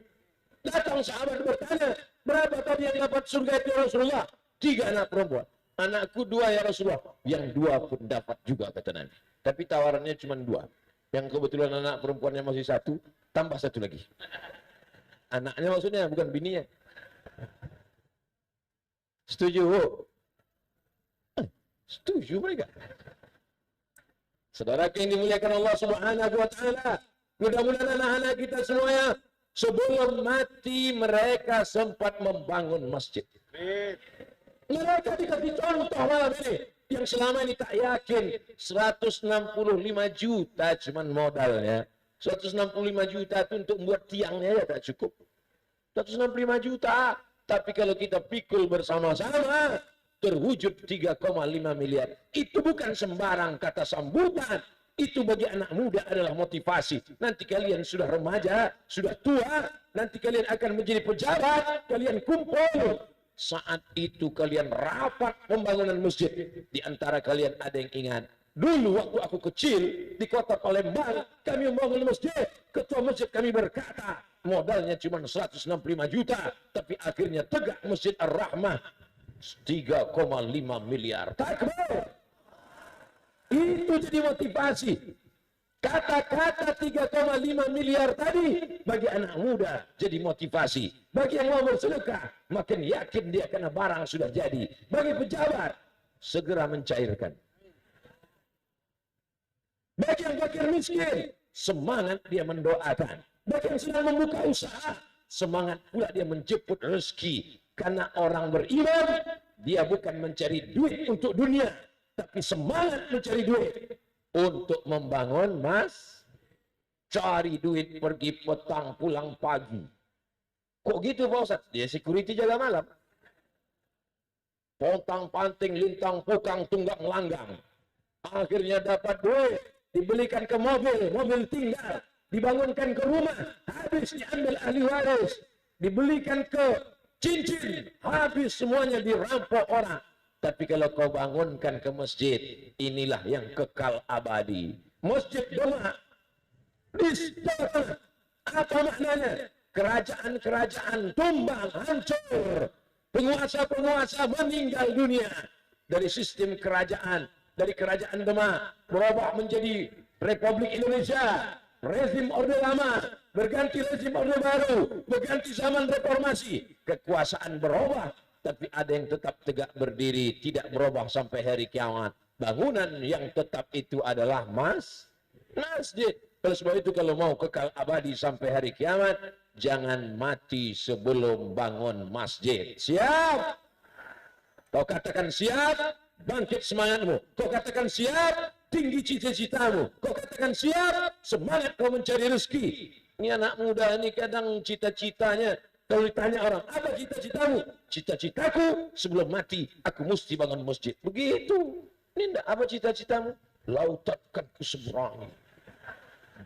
Datang sahabat bertanya, berapa tadi yang dapat surga itu ya Rasulullah? 3 anak perempuan. Anakku 2 ya Rasulullah. Yang 2 pun dapat juga kata Nabi. Tapi tawarannya cuma 2. Yang kebetulan anak perempuannya masih 1, tambah 1 lagi. Anaknya maksudnya bukan bininya. Setuju? Setuju mereka. Saudara yang dimuliakan Allah Subhanahu wa taala, mudah-mudahan anak-anak kita semuanya sebelum mati mereka sempat membangun masjid. Mereka dikasih contoh malam ini yang selama ini tak yakin 165 juta cuman modalnya. 165 juta itu untuk membuat tiangnya ya tak cukup. 165 juta. Tapi kalau kita pikul bersama-sama terwujud 3,5 miliar. Itu bukan sembarang kata sambutan. Itu bagi anak muda adalah motivasi. Nanti kalian sudah remaja, sudah tua, nanti kalian akan menjadi pejabat, kalian kumpul. Saat itu kalian rapat pembangunan masjid. Di antara kalian ada yang ingat. Dulu waktu aku kecil di kota Palembang, kami membangun masjid. Ketua masjid kami berkata, modalnya cuma 165 juta. Tapi akhirnya tegak Masjid Ar-Rahmah. 3,5 miliar. Takbir. Itu jadi motivasi. Kata-kata 3,5 miliar tadi bagi anak muda jadi motivasi. Bagi yang mau bersedekah, makin yakin dia karena barang sudah jadi. Bagi pejabat, segera mencairkan. Bagi yang fakir miskin, semangat dia mendoakan. Bagi yang sedang membuka usaha, semangat pula dia menjemput rezeki. Karena orang beriman, dia bukan mencari duit untuk dunia, tapi semangat mencari duit untuk membangun cari duit pergi petang pulang pagi. Kok gitu Pak Ustaz? Dia security jaga malam. Pontang panting lintang pukang tunggang langgang. Akhirnya dapat duit, dibelikan ke mobil tinggal, dibangunkan ke rumah, habis diambil ahli waris, dibelikan ke cincin, habis semuanya dirampok orang. Tapi kalau kau bangunkan ke masjid, inilah yang kekal abadi. Masjid Demak, distorah. Apa maknanya? Kerajaan-kerajaan tumbang, hancur. Penguasa-penguasa meninggal dunia. Dari sistem kerajaan, dari kerajaan Demak, berubah menjadi Republik Indonesia. Rezim Orde Lama, berganti rezim Orde Baru, berganti zaman reformasi. Kekuasaan berubah, tapi ada yang tetap tegak berdiri, tidak berubah sampai hari kiamat. Bangunan yang tetap itu adalah masjid. Oleh sebab itu kalau mau kekal abadi sampai hari kiamat, jangan mati sebelum bangun masjid. Siap? Kau katakan siap, bangkit semangatmu. Kau katakan siap, tinggi cita-citamu. Kau katakan siap, semangat kau mencari rezeki. Ini anak muda ini kadang cita-citanya, kalau ditanya orang, apa cita-citamu? Cita-citaku sebelum mati, aku mesti bangun masjid. Begitu. Ini enggak apa cita-citamu? Lautan kan ku seberangi,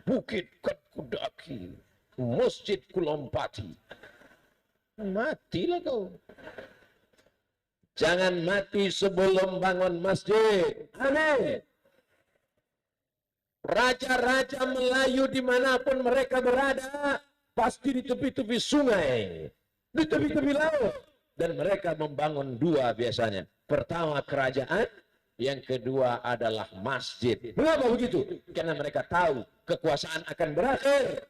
bukit kan ku daki, masjid ku lompati. Matilah kau. Jangan mati sebelum bangun masjid. Amin. Raja-raja Melayu dimanapun mereka berada, pasti di tepi-tepi sungai, di tepi-tepi laut. Dan mereka membangun 2 biasanya. Pertama kerajaan, yang kedua adalah masjid. Mengapa begitu? Karena mereka tahu kekuasaan akan berakhir.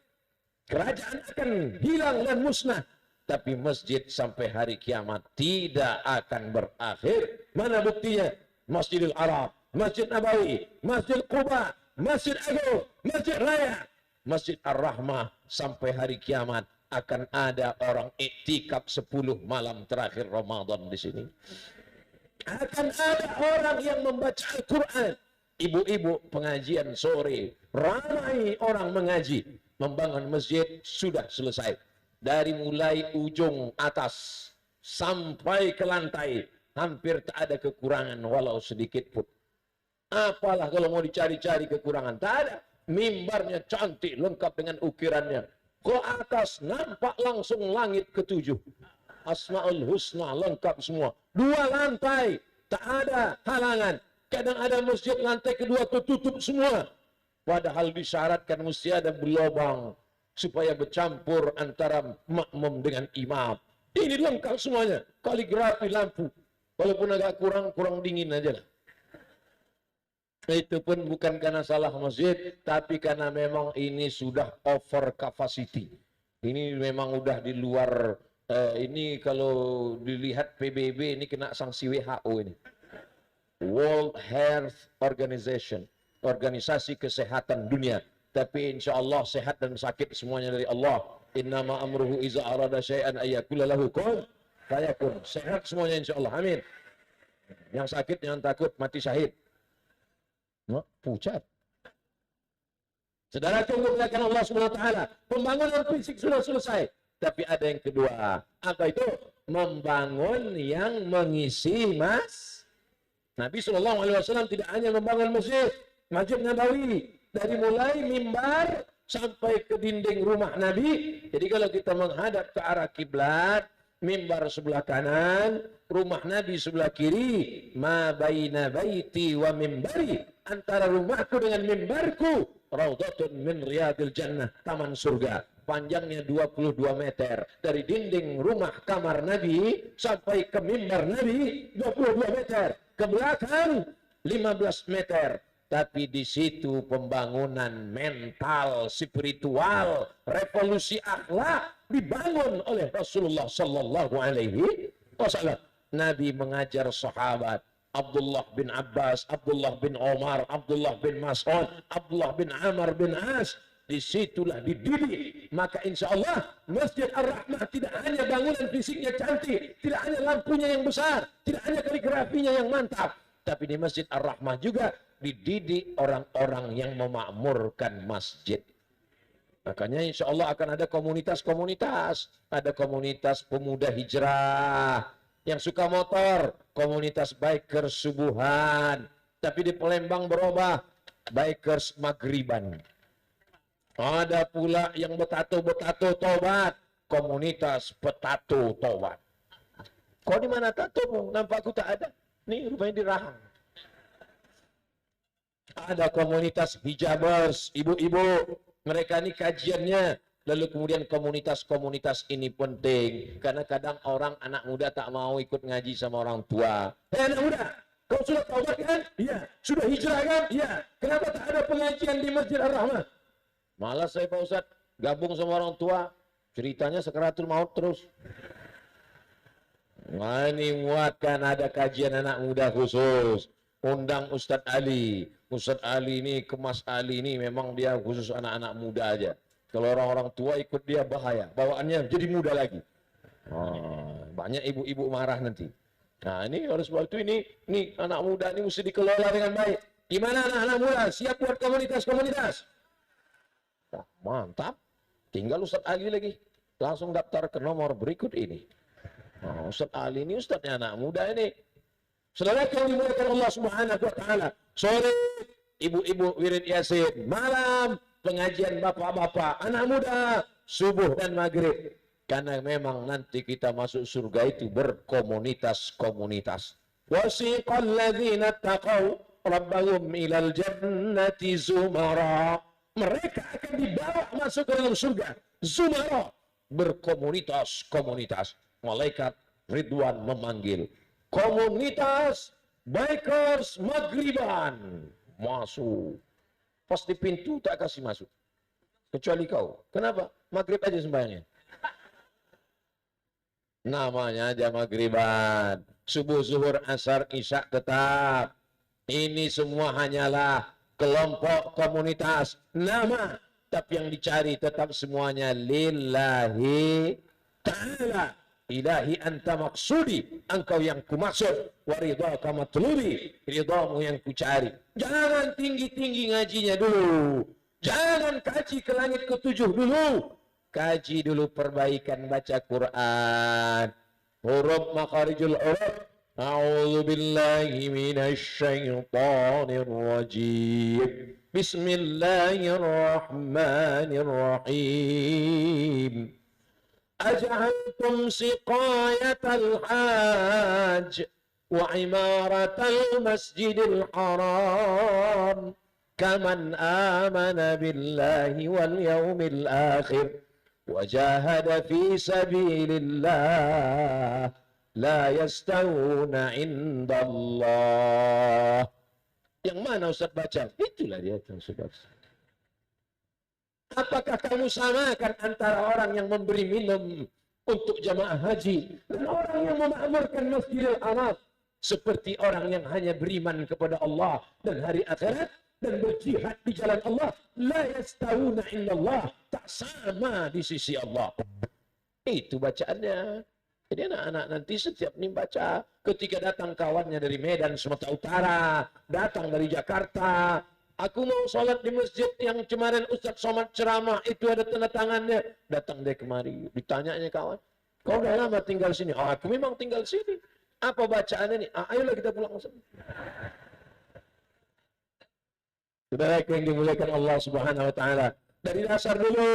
Kerajaan akan hilang dan musnah. Tapi masjid sampai hari kiamat tidak akan berakhir. Mana buktinya? Masjidil Arab, Masjid Nabawi, Masjid Quba, Masjid Agung, Masjid Raya, Masjid Ar-Rahmah. Sampai hari kiamat akan ada orang iktikaf 10 malam terakhir Ramadan di sini. Akan ada orang yang membaca Al-Quran. Ibu-ibu pengajian sore, ramai orang mengaji. Membangun masjid sudah selesai. Dari mulai ujung atas sampai ke lantai, hampir tak ada kekurangan walau sedikit pun. Apalah kalau mau dicari-cari kekurangan, tak ada. Mimbarnya cantik, lengkap dengan ukirannya. Ke atas nampak langsung langit ke-7. Asmaul Husna lengkap semua. 2 lantai, tak ada halangan. Kadang ada masjid lantai kedua tertutup semua. Padahal disyaratkan mesti ada berlubang supaya bercampur antara makmum dengan imam. Ini lengkap semuanya. Kaligrafi lampu. Walaupun agak kurang dingin aja lah. Itu pun bukan karena salah masjid, tapi karena memang ini sudah over capacity. Ini memang udah di luar, ini kalau dilihat PBB ini kena sanksi WHO ini. World Health Organization, organisasi kesehatan dunia. Tapi insya Allah sehat dan sakit semuanya dari Allah. Innama amruhu iza arada syai'an ayyakula lahu kun fayakun. Sehat semuanya insya Allah. Amin. Yang sakit jangan takut mati syahid. Pucat. Saudara tunggu belakang Allah SWT. Pembangunan fisik sudah selesai. Tapi ada yang kedua. Apa itu? Membangun yang mengisi Nabi SAW tidak hanya membangun masjid Nabawi. Dari mulai mimbar sampai ke dinding rumah Nabi. Jadi kalau kita menghadap ke arah kiblat, mimbar sebelah kanan, rumah Nabi sebelah kiri, ma baina baiti wa mimbari, antara rumahku dengan mimbarku, raudhatun min riyadil jannah, taman surga. Panjangnya 22 meter. Dari dinding rumah kamar Nabi sampai ke mimbar Nabi 22 meter. Ke belakang 15 meter. Tapi di situ pembangunan mental, spiritual, revolusi akhlak dibangun oleh Rasulullah Sallallahu Alaihi Wasallam. Nabi mengajar sahabat Abdullah bin Abbas, Abdullah bin Omar, Abdullah bin Mas'ud, Abdullah bin Amr bin As. Disitulah dididik. Maka insya Allah Masjid Ar-Rahmah tidak hanya bangunan fisiknya cantik, tidak hanya lampunya yang besar, tidak hanya kaligrafinya yang mantap, tapi di Masjid Ar-Rahmah juga dididik orang-orang yang memakmurkan masjid. Makanya insya Allah akan ada komunitas-komunitas. Ada komunitas pemuda hijrah yang suka motor, komunitas bikers subuhan. Tapi di Palembang berubah, bikers maghriban. Ada pula yang betato-betato tobat, komunitas petato tobat. Kau di mana tatomu? Nampakku tak ada. Nih rupanya di Rahang. Ada komunitas hijabers, ibu-ibu, mereka ini kajiannya. Lalu kemudian komunitas-komunitas ini penting. Karena kadang orang anak muda tak mau ikut ngaji sama orang tua. Anak muda, kau sudah taubat kan? Iya. Sudah hijrah kan? Iya. Kenapa tak ada pengajian di Masjid Ar-Rahmah? Malas saya Pak Ustadz, gabung sama orang tua. Ceritanya sekaratul maut terus. Nah ini muatkan ada kajian anak muda khusus. Undang Ustadz Ali. Ustadz Ali ini, Kemas Ali ini memang dia khusus anak-anak muda aja. Kalau orang-orang tua ikut dia bahaya. Bawaannya jadi muda lagi. Banyak ibu-ibu marah nanti. Nah ini oleh sebab itu ini anak muda ini mesti dikelola dengan baik. Gimana anak-anak muda? Siap buat komunitas-komunitas? Nah, mantap. Tinggal Ustadz Ali lagi. Langsung daftar ke nomor berikut ini. Nah, Ustadz Ali ini Ustadznya anak muda ini. Saudara yang dimuliakan Allah Subhanahu wa taala. Sore ibu-ibu wirid Yasin, malam pengajian bapak-bapak, anak muda, subuh dan maghrib. Karena memang nanti kita masuk surga itu berkomunitas-komunitas. Wasiqal ladzina taqaw rabbahum ilal jannati zumara. Mereka akan dibawa masuk ke dalam surga. Zumara, berkomunitas-komunitas. Malaikat Ridwan memanggil. Komunitas bikers maghriban masuk. Pasti pintu tak kasih masuk. Kecuali kau. Kenapa? Maghrib aja sembahyangnya. Namanya aja maghriban. Subuh, zuhur, asar, isya tetap. Ini semua hanyalah kelompok komunitas. Nama. Tapi yang dicari tetap semuanya lillahi ta'ala. Ilahi anta maksudi, engkau yang kumaksud, waridhaka matlubi, ridhamu yang kucari. Jangan tinggi-tinggi ngajinya dulu. Jangan kaji ke langit ke-7 dulu. Kaji dulu perbaikan baca Quran. Huruf makharijul huruf. A'udzu billahi minasyaitonir rajim. Bismillahirrahmanirrahim. أجعلتم سقاية الحاج وعمارة المسجد الحرام كمن آمن بالله واليوم الآخر وجاهد في سبيل الله لا يستوون عند الله. Yang mana Ustaz baca? Itulah dia yang Ustaz baca. Apakah kamu samakan antara orang yang memberi minum untuk jamaah haji dan orang yang memakmurkan Masjidil Haram seperti orang yang hanya beriman kepada Allah dan hari akhirat dan berjihad di jalan Allah? La yastawuna indallah, tak sama di sisi Allah. Itu bacaannya. Jadi anak-anak nanti setiap ini baca, ketika datang kawannya dari Medan Sumatera Utara, datang dari Jakarta, aku mau sholat di masjid yang kemarin Ustaz Somad ceramah, itu ada tanda tangannya. Datang dia kemari, ditanyanya kawan, kau udah lama tinggal sini? Oh, aku memang tinggal sini. Apa bacaannya nih? Ayolah kita pulang sana. Saudara yang dimuliakan Allah Subhanahu wa taala, dari dasar dulu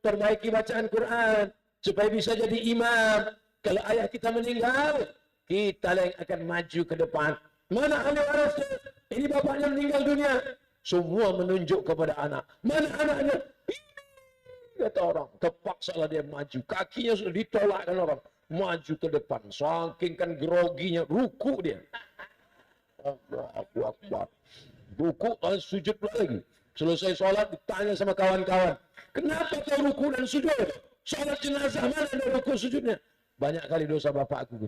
perbaiki bacaan Quran supaya bisa jadi imam. Kalau ayah kita meninggal, kita yang akan maju ke depan. Mana ahli warisnya? Ini bapaknya meninggal dunia. Semua menunjuk kepada anak. Mana anaknya? Ini, kata orang. Terpaksalah dia maju. Kakinya sudah ditolakkan orang. Maju ke depan. Saking kan groginya. Ruku dia. Allahu Akbar. Ruku, sujud pula lagi. Selesai sholat, ditanya sama kawan-kawan. Kenapa kau ruku dan sujud? Sholat jenazah mana ada ruku sujudnya? Banyak kali dosa bapak aku.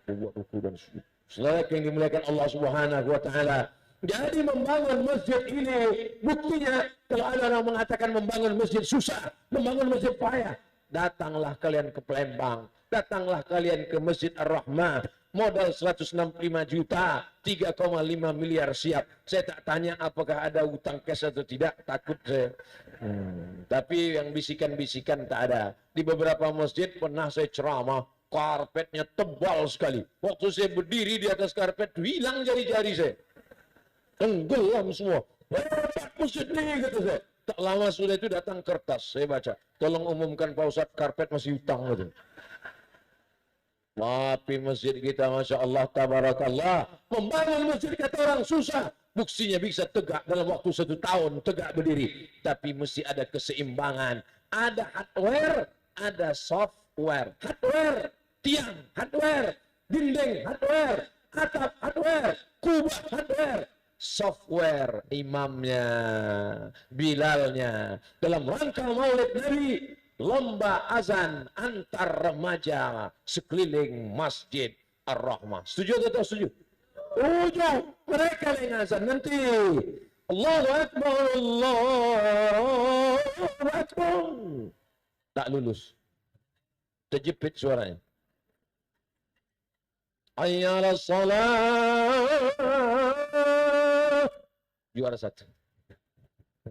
Buat ruku dan sujud. Saudara yang dimuliakan Allah Subhanahu wa taala. Jadi membangun masjid ini, buktinya kalau ada orang mengatakan membangun masjid susah, membangun masjid payah, datanglah kalian ke Palembang, datanglah kalian ke Masjid Ar-Rahmah, modal 165 juta, 3,5 miliar siap. Saya tak tanya apakah ada utang cash atau tidak, takut saya. Tapi yang bisikan-bisikan tak ada. Di beberapa masjid pernah saya ceramah, karpetnya tebal sekali. Waktu saya berdiri di atas karpet, hilang jari-jari saya. Tenggelam semua. Pak masjid nih, kata saya. Tak lama sudah itu datang kertas, saya baca. Tolong umumkan Pak Ustadz, karpet masih hutang. Gitu. Tapi masjid kita, Masya Allah, Tabarakallah. Membangun masjid kata orang susah. Buktinya bisa tegak dalam waktu 1 tahun, tegak berdiri. Tapi mesti ada keseimbangan. Ada hardware, ada software. Hardware, tiang, hardware. Dinding, hardware. Atap, hardware. Kubah, hardware. Software, imamnya, bilalnya. Dalam rangka maulid Nabi, lomba azan antar remaja sekeliling Masjid Ar-Rahmah. Setuju atau tak setuju? Setuju. Mereka yang azan nanti. Allahu Akbar, Allahu Akbar. Tak lulus. Terjepit suaranya. Ayyala salat. Juara 1.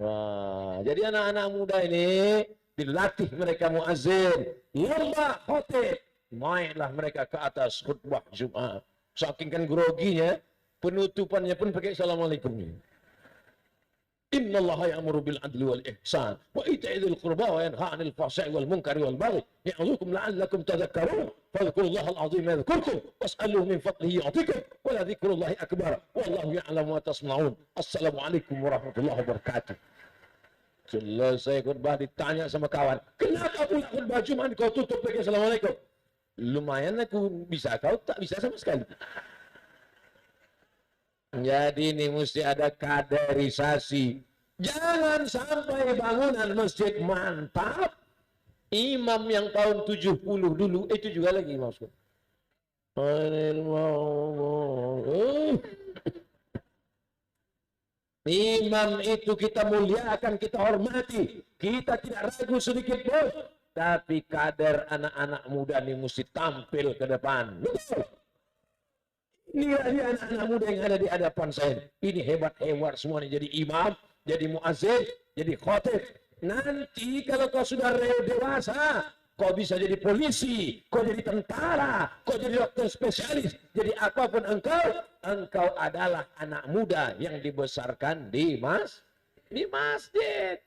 Wah, jadi anak-anak muda ini dilatih mereka muazzin, lomba khotib, naiklah mereka ke atas khutbah Jumat. Saking kan groginya, penutupannya pun pakai assalamualaikum. Innallaha ya'muru bil adli wal ihsan wa ita'i dzil qurba wa yanha 'anil fahsya'i wal munkari wal baghi ya'idzukum la'allakum tadhakkarun fadhkurullaha al-'azim yadhkurkum was'aluhu min fadlihi yu'tikum wa la dzikrullahi akbar wallahu ya'lamu ma tasna'un. Assalamualaikum warahmatullahi wabarakatuh. Selesai khutbah ditanya sama kawan, kenapa pula khutbah Jumat kau tutup pakai assalamualaikum? Lumayan aku bisa, kau tak bisa sama sekali. Jadi ini mesti ada kaderisasi. Jangan sampai bangunan masjid mantap, imam yang tahun 70 dulu, itu juga lagi maksud. Imam itu kita muliakan, kita hormati, kita tidak ragu sedikit pun. Tapi kader anak-anak muda ini mesti tampil ke depan. Betul. Inilah dia anak-anak muda yang ada di hadapan saya. Ini hebat-hebat semua nih. Jadi imam, jadi muazzin, jadi khotib. Nanti kalau kau sudah dewasa, kau bisa jadi polisi, kau jadi tentara, kau jadi dokter spesialis, jadi apapun engkau adalah anak muda yang dibesarkan di masjid.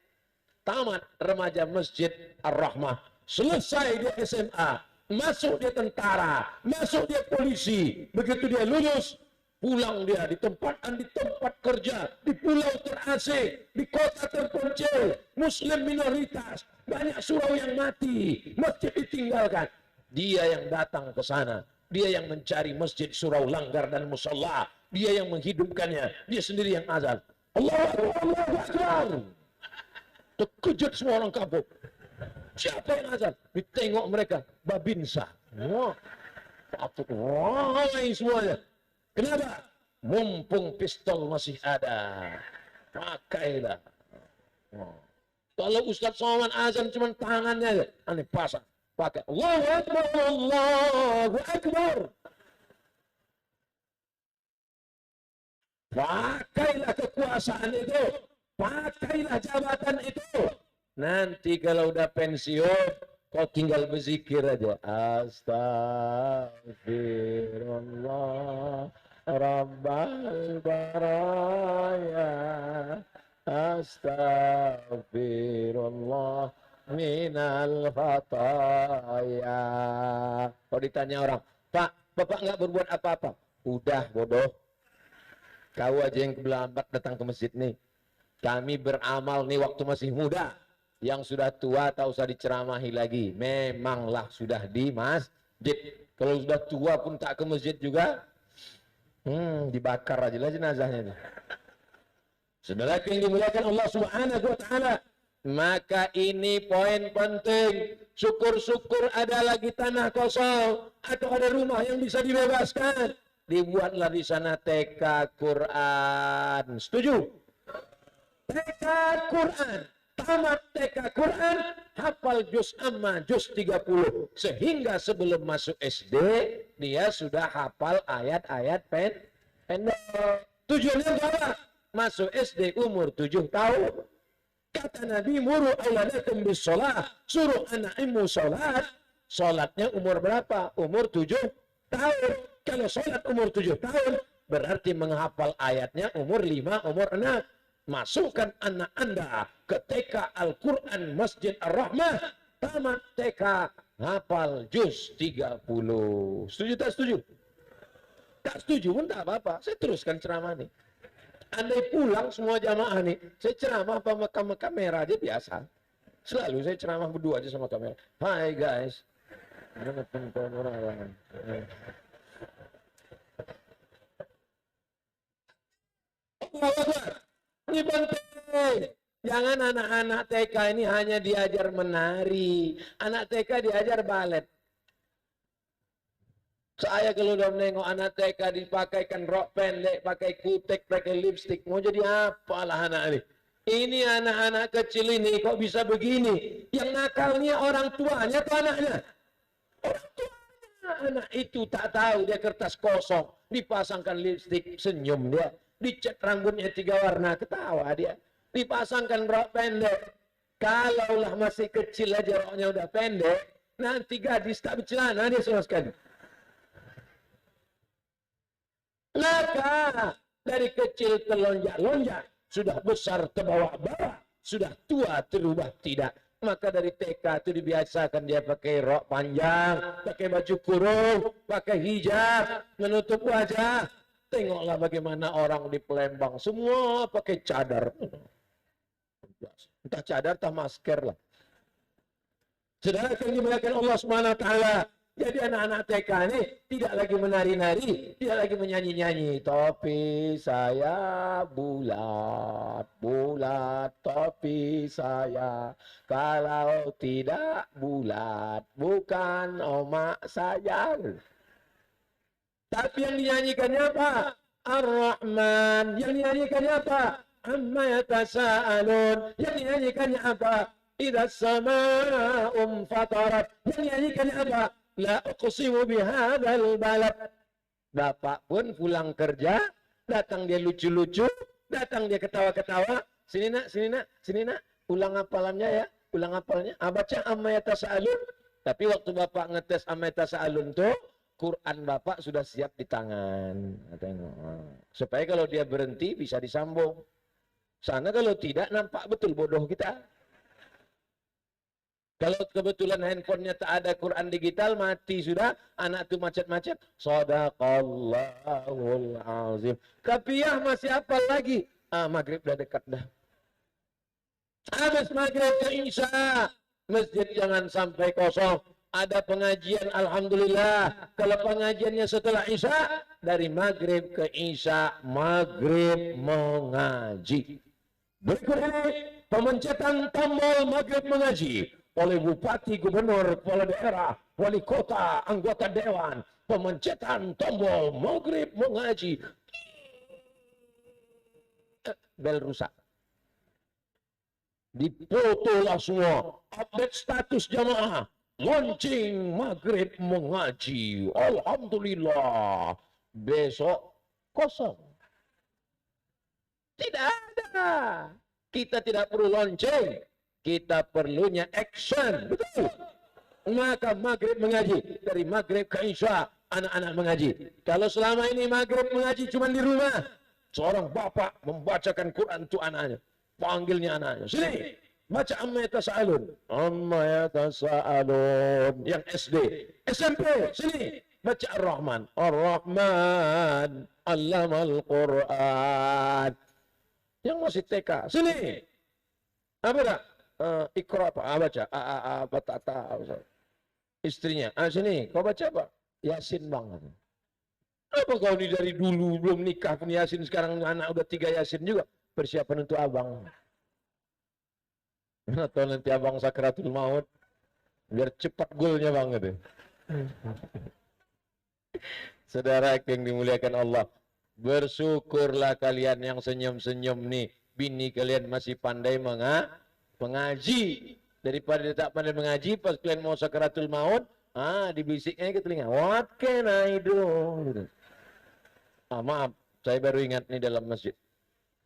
Tamat remaja Masjid Ar-Rahmah. selesai dia SMA, masuk dia tentara, masuk dia polisi, begitu dia lulus, pulang dia di tempat kerja, di pulau terasing, di kota terpencil, muslim minoritas, banyak surau yang mati, masjid ditinggalkan. Dia yang datang ke sana, dia yang mencari masjid, surau, langgar dan musalla, dia yang menghidupkannya, dia sendiri yang azan. Allahu Akbar, Allahu Akbar. Terkejut semua orang kampung. Siapa yang azan? Ditengok mereka, Babinsa. Wah, patut mulai semuanya. Kenapa? Mumpung pistol masih ada, pakailah. Kalau Ustaz Somad azan cuma tangannya aja, aneh pasang, pakai Allahu Akbar, Allahu Akbar. Pakailah kekuasaan itu, pakailah jabatan itu. Nanti kalau udah pensiun, kau tinggal berzikir aja. Astagfirullah Rabbal baraya. Astagfirullah minal khataya. Kalau ditanya orang, Pak, Bapak nggak berbuat apa-apa. Udah bodoh. Kau aja yang kebelambat datang ke masjid nih. Kami beramal nih waktu masih muda. Yang sudah tua tak usah diceramahi lagi. Memanglah sudah di masjid. Kalau sudah tua pun tak ke masjid juga. Dibakar aja lah jenazahnya itu. Saudara yang dimuliakan Allah Subhanahu wa taala. Maka ini poin penting. Syukur-syukur ada lagi tanah kosong atau ada rumah yang bisa dibebaskan. Dibuatlah di sana TK Quran. Setuju? TK Quran. Tamat TK Quran, hafal juz amma, juz 30. Sehingga sebelum masuk SD, dia sudah hafal ayat-ayat pendek. Tujuannya apa? Masuk SD umur 7 tahun. Kata Nabi, muru auladakum bis shalah, suruh anakmu salat. Salatnya umur berapa? Umur 7 tahun. Kalau salat umur 7 tahun, berarti menghafal ayatnya umur 5, umur 6. Masukkan anak Anda ke TK Al-Quran Masjid Ar-Rahmah. Tamat TK, hafal juz 30. Setuju tak setuju? Tak setuju pun tak apa-apa. Saya teruskan ceramah nih. Andai pulang semua jamaah nih, saya ceramah sama kamera aja biasa. Selalu saya ceramah berdua aja sama kamera. Hai guys. Ini penting. Jangan anak-anak TK ini hanya diajar menari. Anak TK diajar balet. Saya kalau udah menengok anak TK dipakaikan rok pendek, pakai kutek, pakai lipstick. Mau jadi apalah anak ini? Ini anak-anak kecil ini kok bisa begini? Yang nakalnya orang tuanya atau anaknya? Orang tuanya. Anak itu tak tahu dia kertas kosong. Dipasangkan lipstick, senyum dia. Dicat rambutnya 3 warna, ketawa dia. Dipasangkan rok pendek. Kalaulah masih kecil aja roknya udah pendek, nanti gadis tak bercelana dia sama sekali. Maka dari kecil terlonjak-lonjak, sudah besar terbawa-bawa, sudah tua terubah tidak. Maka dari TK itu dibiasakan dia pakai rok panjang, pakai baju kurung, pakai hijab, menutup wajah. Tengoklah bagaimana orang di Palembang, semua pakai cadar. Entah cadar, entah masker lah. Saudara yang dimuliakan Allah Subhanahu wa taala. Jadi anak-anak TK ini tidak lagi menari-nari, tidak lagi menyanyi-nyanyi. Topi saya bulat, bulat topi saya. Kalau tidak bulat, bukan omak saya. Tapi yang dinyanyikannya apa? Ar-Rahman. Yang dinyanyikannya apa? Amma yatasa'alun. Yang dinyanyikannya apa? Idza as-sama'u fatarat. Yang dinyanyikannya apa? La uqsimu bihadzal balad. Bapak pun pulang kerja, datang dia lucu-lucu, datang dia ketawa-ketawa. Sini nak, sini nak, sini nak. Ulang hafalannya ya, ulang hafalnya. Baca amma yatasa'alun. Tapi waktu bapak ngetes amma yatasa'alun tuh, Quran bapak sudah siap di tangan. Tengok. Supaya kalau dia berhenti bisa disambung. Sana kalau tidak nampak betul bodoh kita. Kalau kebetulan handphonenya tak ada Quran digital, mati sudah. Anak tu macet-macet. Sadaqallahul azim. Kapiyah masih apa lagi? Maghrib dah dekat dah. Habis maghrib ke Isya. Masjid jangan sampai kosong. Ada pengajian, alhamdulillah. Kalau pengajiannya setelah Isya, dari maghrib ke Isya, maghrib mengaji. Berikut ini pemencatan tombol maghrib mengaji oleh bupati, gubernur, kepala daerah, wali kota, anggota dewan. Pemencatan tombol maghrib mengaji. Bel rusak. Dipotolah semua. Update status jamaah. Launching maghrib mengaji. Alhamdulillah. Besok kosong. Tidak ada. Kita tidak perlu launching. Kita perlunya action. Betul. Maka maghrib mengaji. Dari maghrib ke Isya, anak-anak mengaji. Kalau selama ini maghrib mengaji cuma di rumah, seorang bapak membacakan Quran untuk anaknya. Panggilnya anaknya. Sini. Baca Amma Yatasa'alun. Amma Yatasa'alun. Yang SD. SMP. Sini. Baca Ar-Rahman. Ar-Rahman. Allamal Quran. Yang masih TK. Sini. Apa dah? Iqra apa? Baca. Batata. Istrinya. Sini. Kau baca apa? Yasin bang. Apa kau ni dari dulu belum nikah pun Yasin, sekarang anak udah 3 Yasin juga. Persiapan untuk abang. Atau nanti abang sakratul maut. Biar cepat golnya bang itu. Saudara yang dimuliakan Allah. Bersyukurlah kalian yang senyum-senyum nih. Bini kalian masih pandai mengaji. Daripada dia tak pandai mengaji, pas kalian mau sakratul maut, dibisiknya ke telinga. What can I do? Maaf, saya baru ingat nih dalam masjid.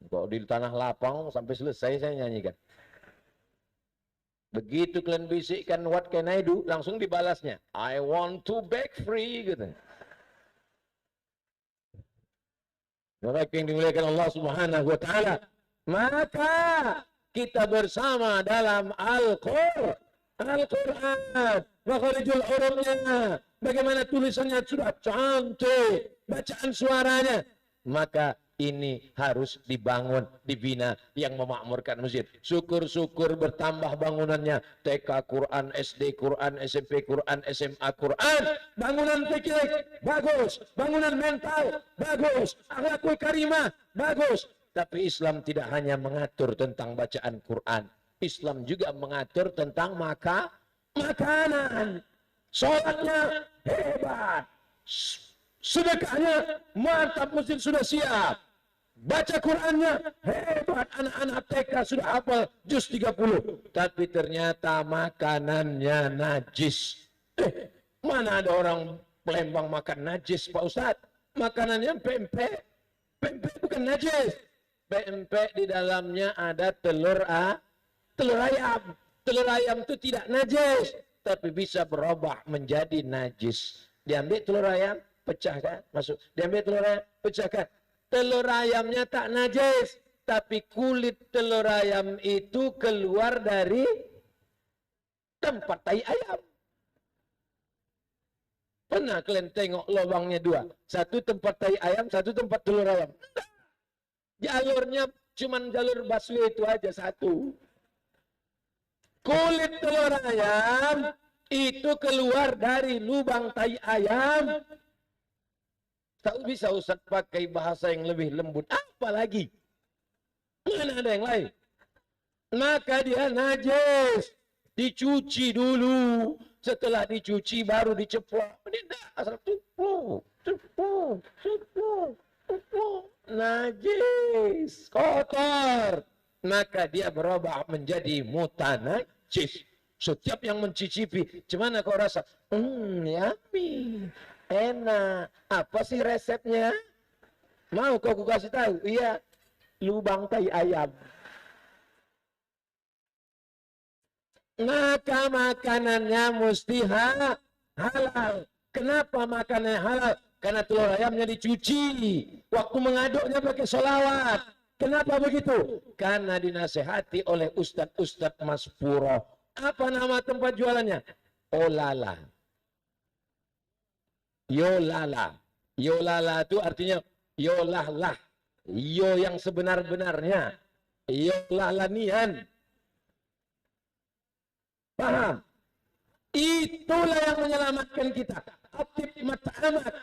Kok di tanah lapang sampai selesai saya nyanyikan. Begitu kalian bisikkan what can I do, langsung dibalasnya. I want to break free gitu. Maka yang dimuliakan Allah Subhanahu wa taala, maka kita bersama dalam Al-Qur'an. Makharijul hurufnya, bagaimana tulisannya sudah cantik, bacaan suaranya. Maka ini harus dibangun, dibina yang memakmurkan masjid. Syukur-syukur bertambah bangunannya. TK Quran, SD Quran, SMP Quran, SMA Quran. Bangunan fikih bagus, bangunan mental bagus, akhlakul karimah bagus. Tapi Islam tidak hanya mengatur tentang bacaan Quran. Islam juga mengatur tentang makanan. Sholatnya hebat. Sedekahnya mantap, masjid sudah siap. Baca Qurannya hebat. Anak-anak TK sudah hafal juz 30. Tapi ternyata makanannya najis. Mana ada orang Palembang makan najis Pak Ustadz? Makanannya pempek. Pempek bukan najis. Pempek di dalamnya ada telur ayam. Telur ayam itu tidak najis, tapi bisa berubah menjadi najis. Diambil telur ayam, pecahkan, masuk. Diambil telur ayam, pecahkan. Telur ayamnya tak najis, tapi kulit telur ayam itu keluar dari tempat tai ayam. Pernah kalian tengok lubangnya 2? Satu tempat tai ayam, satu tempat telur ayam. Jalurnya cuman jalur busway itu aja satu. Kulit telur ayam itu keluar dari lubang tai ayam. Tak bisa Ustaz pakai bahasa yang lebih lembut. Apa lagi? Mana ada yang lain? Maka dia najis. Dicuci dulu. Setelah dicuci baru diceplok. Tidak, asal ceplok. Najis, kotor. Maka dia berubah menjadi mutanajis. Setiap yang mencicipi, gimana kau rasa? Yummy, enak. Apa sih resepnya? Mau kau kasih tahu? Iya, lubang tai ayam. Maka makanannya mesti halal. Kenapa makanannya halal? Karena telur ayamnya dicuci. Waktu mengaduknya pakai sholawat. Kenapa begitu? Karena dinasehati oleh Ustadz Mas Puro. Apa nama tempat jualannya? Olala. Yolala. Yolala itu artinya yolahlah. Yo yang sebenar-benarnya. Yolalanian. Paham? Itulah yang menyelamatkan kita. Atib mat'amat.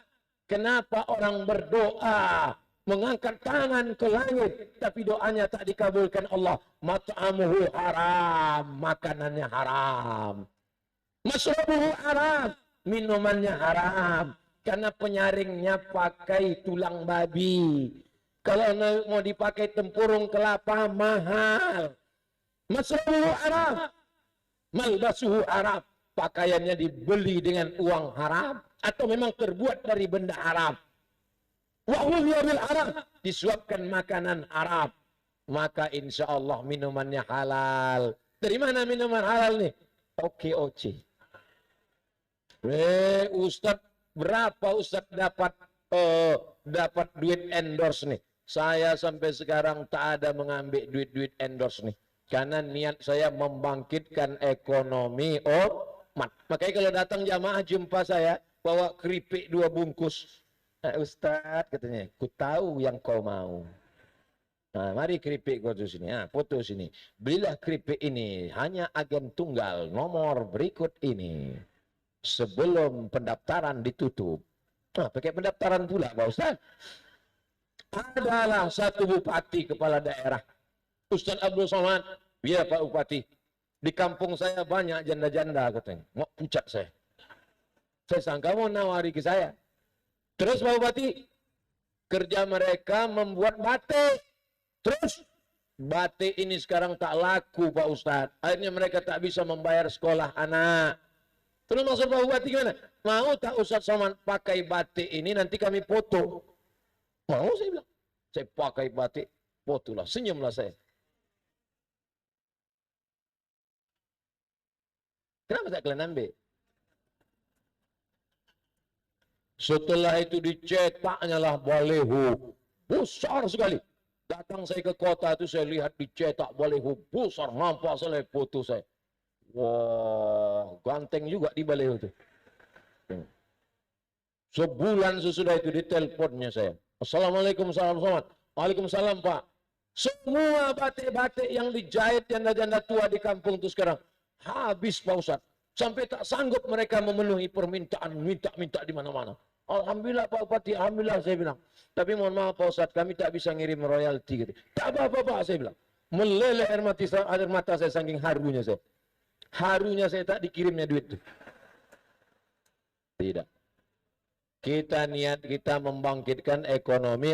Kenapa orang berdoa mengangkat tangan ke langit tapi doanya tak dikabulkan Allah? Mat'amuhu haram, makanannya haram. Masrabuhu haram, minumannya haram. Karena penyaringnya pakai tulang babi. Kalau mau dipakai tempurung kelapa mahal. Masrabuhu haram, malbasuhu haram. Pakaiannya dibeli dengan uang haram atau memang terbuat dari benda haram. Wa huwa bil haram, disuapkan makanan haram. Maka insya Allah minumannya halal. Dari mana minuman halal nih? OKOC. Ustadz, berapa Ustadz dapat duit endorse nih? Saya sampai sekarang tak ada mengambil duit endorse nih. Karena niat saya membangkitkan ekonomi makanya kalau datang jamaah jumpa saya bawa keripik 2 bungkus. Ustadz katanya, ku tahu yang kau mau. Nah, mari keripik kau tu sini. Foto sini. Belilah keripik ini hanya agen tunggal nomor berikut ini. Sebelum pendaftaran ditutup. Pakai pendaftaran pula Pak Ustadz. Adalah satu bupati kepala daerah. Ustadz Abdul Somad. Ya Pak Bupati. Di kampung saya banyak janda-janda katanya. Mau pucat saya. Saya sangka mau nawari ke saya. Terus Pak Bupati, kerja mereka membuat batik. Terus batik ini sekarang tak laku Pak Ustadz. Akhirnya mereka tak bisa membayar sekolah anak. Terus maksud Pak Bupati gimana? Mau tak Ustadz Somad pakai batik ini nanti kami foto. Mau saya bilang. Saya pakai batik, fotolah. Senyumlah saya. Kenapa tak kalian ambil? Setelah itu dicetaknya lah baleho. Besar sekali. Datang saya ke kota itu saya lihat dicetak baleho besar. Nampak saya foto saya. Wah, ganteng juga di baleho itu. Sebulan sesudah itu diteleponnya saya. Assalamualaikum, salam selamat. Waalaikumsalam Pak. Semua batik-batik yang dijahit janda-janda tua di kampung itu sekarang habis Pak Ustadz. Sampai tak sanggup mereka memenuhi permintaan, minta di mana-mana. Alhamdulillah Pak Bupati, alhamdulillah saya bilang. Tapi mohon maaf Pak Ustadz, kami tak bisa ngirim royalti gitu. Tak apa-apa Pak saya bilang. Meleleh air mata saya saking harunya saya. Harunya saya tak dikirimnya duit itu. Tidak. Kita niat kita membangkitkan ekonomi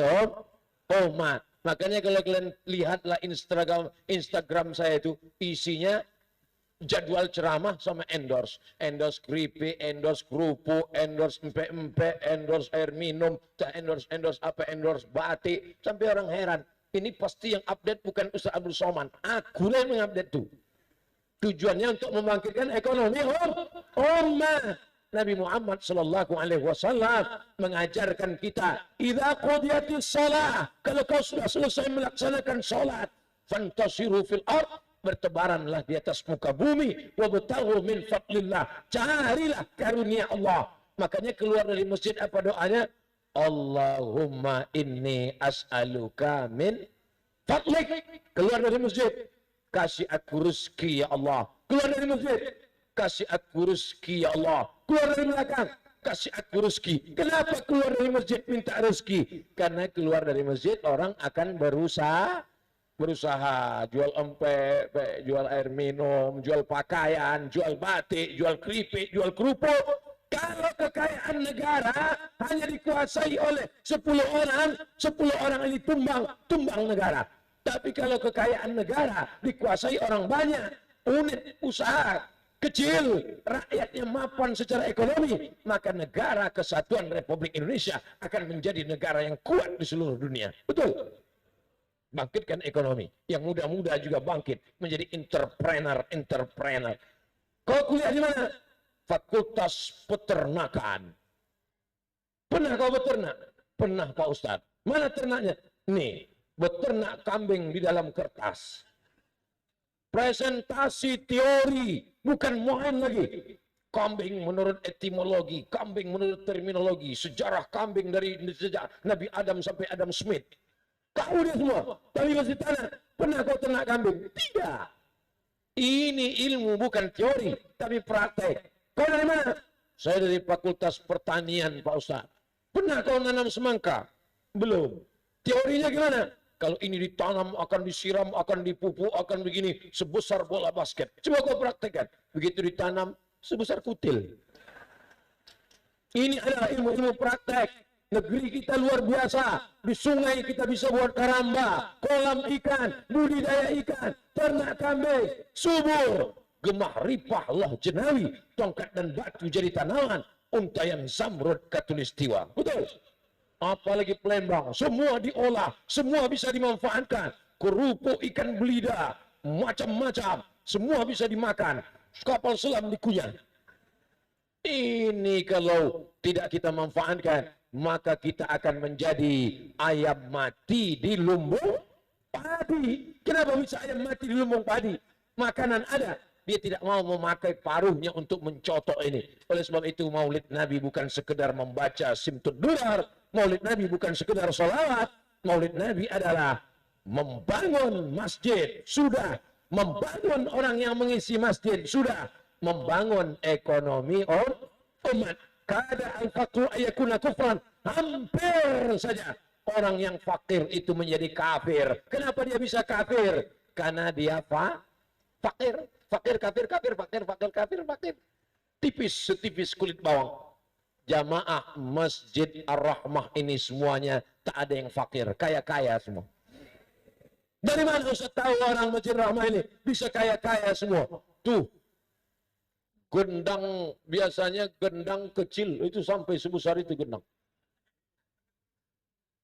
umat. Makanya kalau kalian lihatlah Instagram saya itu isinya jadwal ceramah sama endorse keripik, endorse kerupuk, endorse empe-empe, endorse air minum, endorse batik, sampai orang heran. Ini pasti yang update bukan Ustaz Abdul Somad. Aku yang mengupdate itu. Tujuannya untuk membangkitkan ekonomi umat. Nabi Muhammad sallallahu alaihi wasallam mengajarkan kita, idza qudiyatis shalah, kalau kau sudah selesai melaksanakan salat, fantasiru fil ard, bertebaranlah di atas muka bumi, wabtaghu min fadlillah, carilah karunia Allah. Makanya keluar dari masjid apa doanya? Allahumma inni as'aluka min fadlik. Keluar dari masjid, kasih aku rezeki ya Allah. Keluar dari masjid, kasih aku rezeki ya Allah. Keluar dari belakang, kasih aku rezeki. Kenapa keluar dari masjid minta rezeki? Karena keluar dari masjid orang akan berusaha jual empe, jual air minum, jual pakaian, jual batik, jual keripik, jual kerupuk. Kalau kekayaan negara hanya dikuasai oleh 10 orang ini tumbang negara. Tapi kalau kekayaan negara dikuasai orang banyak, unit usaha kecil, rakyatnya mapan secara ekonomi, maka negara kesatuan Republik Indonesia akan menjadi negara yang kuat di seluruh dunia. Betul? Bangkitkan ekonomi. Yang muda-muda juga bangkit menjadi entrepreneur. Kau kuliah di mana? Fakultas Peternakan. Pernah kau beternak? Pernah Pak Ustadz. Mana ternaknya? Nih, beternak kambing di dalam kertas. Presentasi teori, bukan main lagi. Kambing menurut etimologi, kambing menurut terminologi, sejarah kambing dari sejak Nabi Adam sampai Adam Smith. Tahu dia semua, tapi masih tanya, pernah kau ternak kambing? Tidak. Ini ilmu bukan teori, tapi praktek. Kau dari mana? Saya dari Fakultas Pertanian, Pak Ustaz. Pernah kau nanam semangka? Belum. Teorinya gimana? Kalau ini ditanam, akan disiram, akan dipupuk, akan begini, sebesar bola basket. Coba kau praktekkan. Begitu ditanam, sebesar kutil. Ini adalah ilmu-ilmu praktek. Negeri kita luar biasa. Di sungai kita bisa buat karamba, kolam ikan, budidaya ikan, ternak kambing, subur. Gemah ripah Allah jenawi, tongkat dan batu jadi tanaman, untayan zamrud katulistiwa. Betul. Apalagi Palembang, semua diolah, semua bisa dimanfaatkan. Kerupuk ikan belida, macam-macam, semua bisa dimakan. Kapal selam dikunyah. Ini kalau tidak kita manfaatkan, maka kita akan menjadi ayam mati di lumbung padi. Kenapa bisa ayam mati di lumbung padi? Makanan ada, dia tidak mau memakai paruhnya untuk mencotok ini. Oleh sebab itu maulid Nabi bukan sekedar membaca simtud durar, maulid Nabi bukan sekedar sholawat, maulid Nabi adalah membangun masjid, sudah. Membangun orang yang mengisi masjid, sudah. Membangun ekonomi umat. Kada al-faqru ayakuna kufran. Hampir saja orang yang fakir itu menjadi kafir. Kenapa dia bisa kafir? Karena dia fakir. Fakir, kafir, fakir. Tipis, setipis kulit bawang. Jamaah Masjid Ar-Rahmah ini semuanya tak ada yang fakir. Kaya-kaya semua. Dari mana Ustaz tahu orang Masjid Ar-Rahmah ini bisa kaya-kaya semua? Tuh. Gendang, biasanya gendang kecil, itu sampai sebesar itu gendang.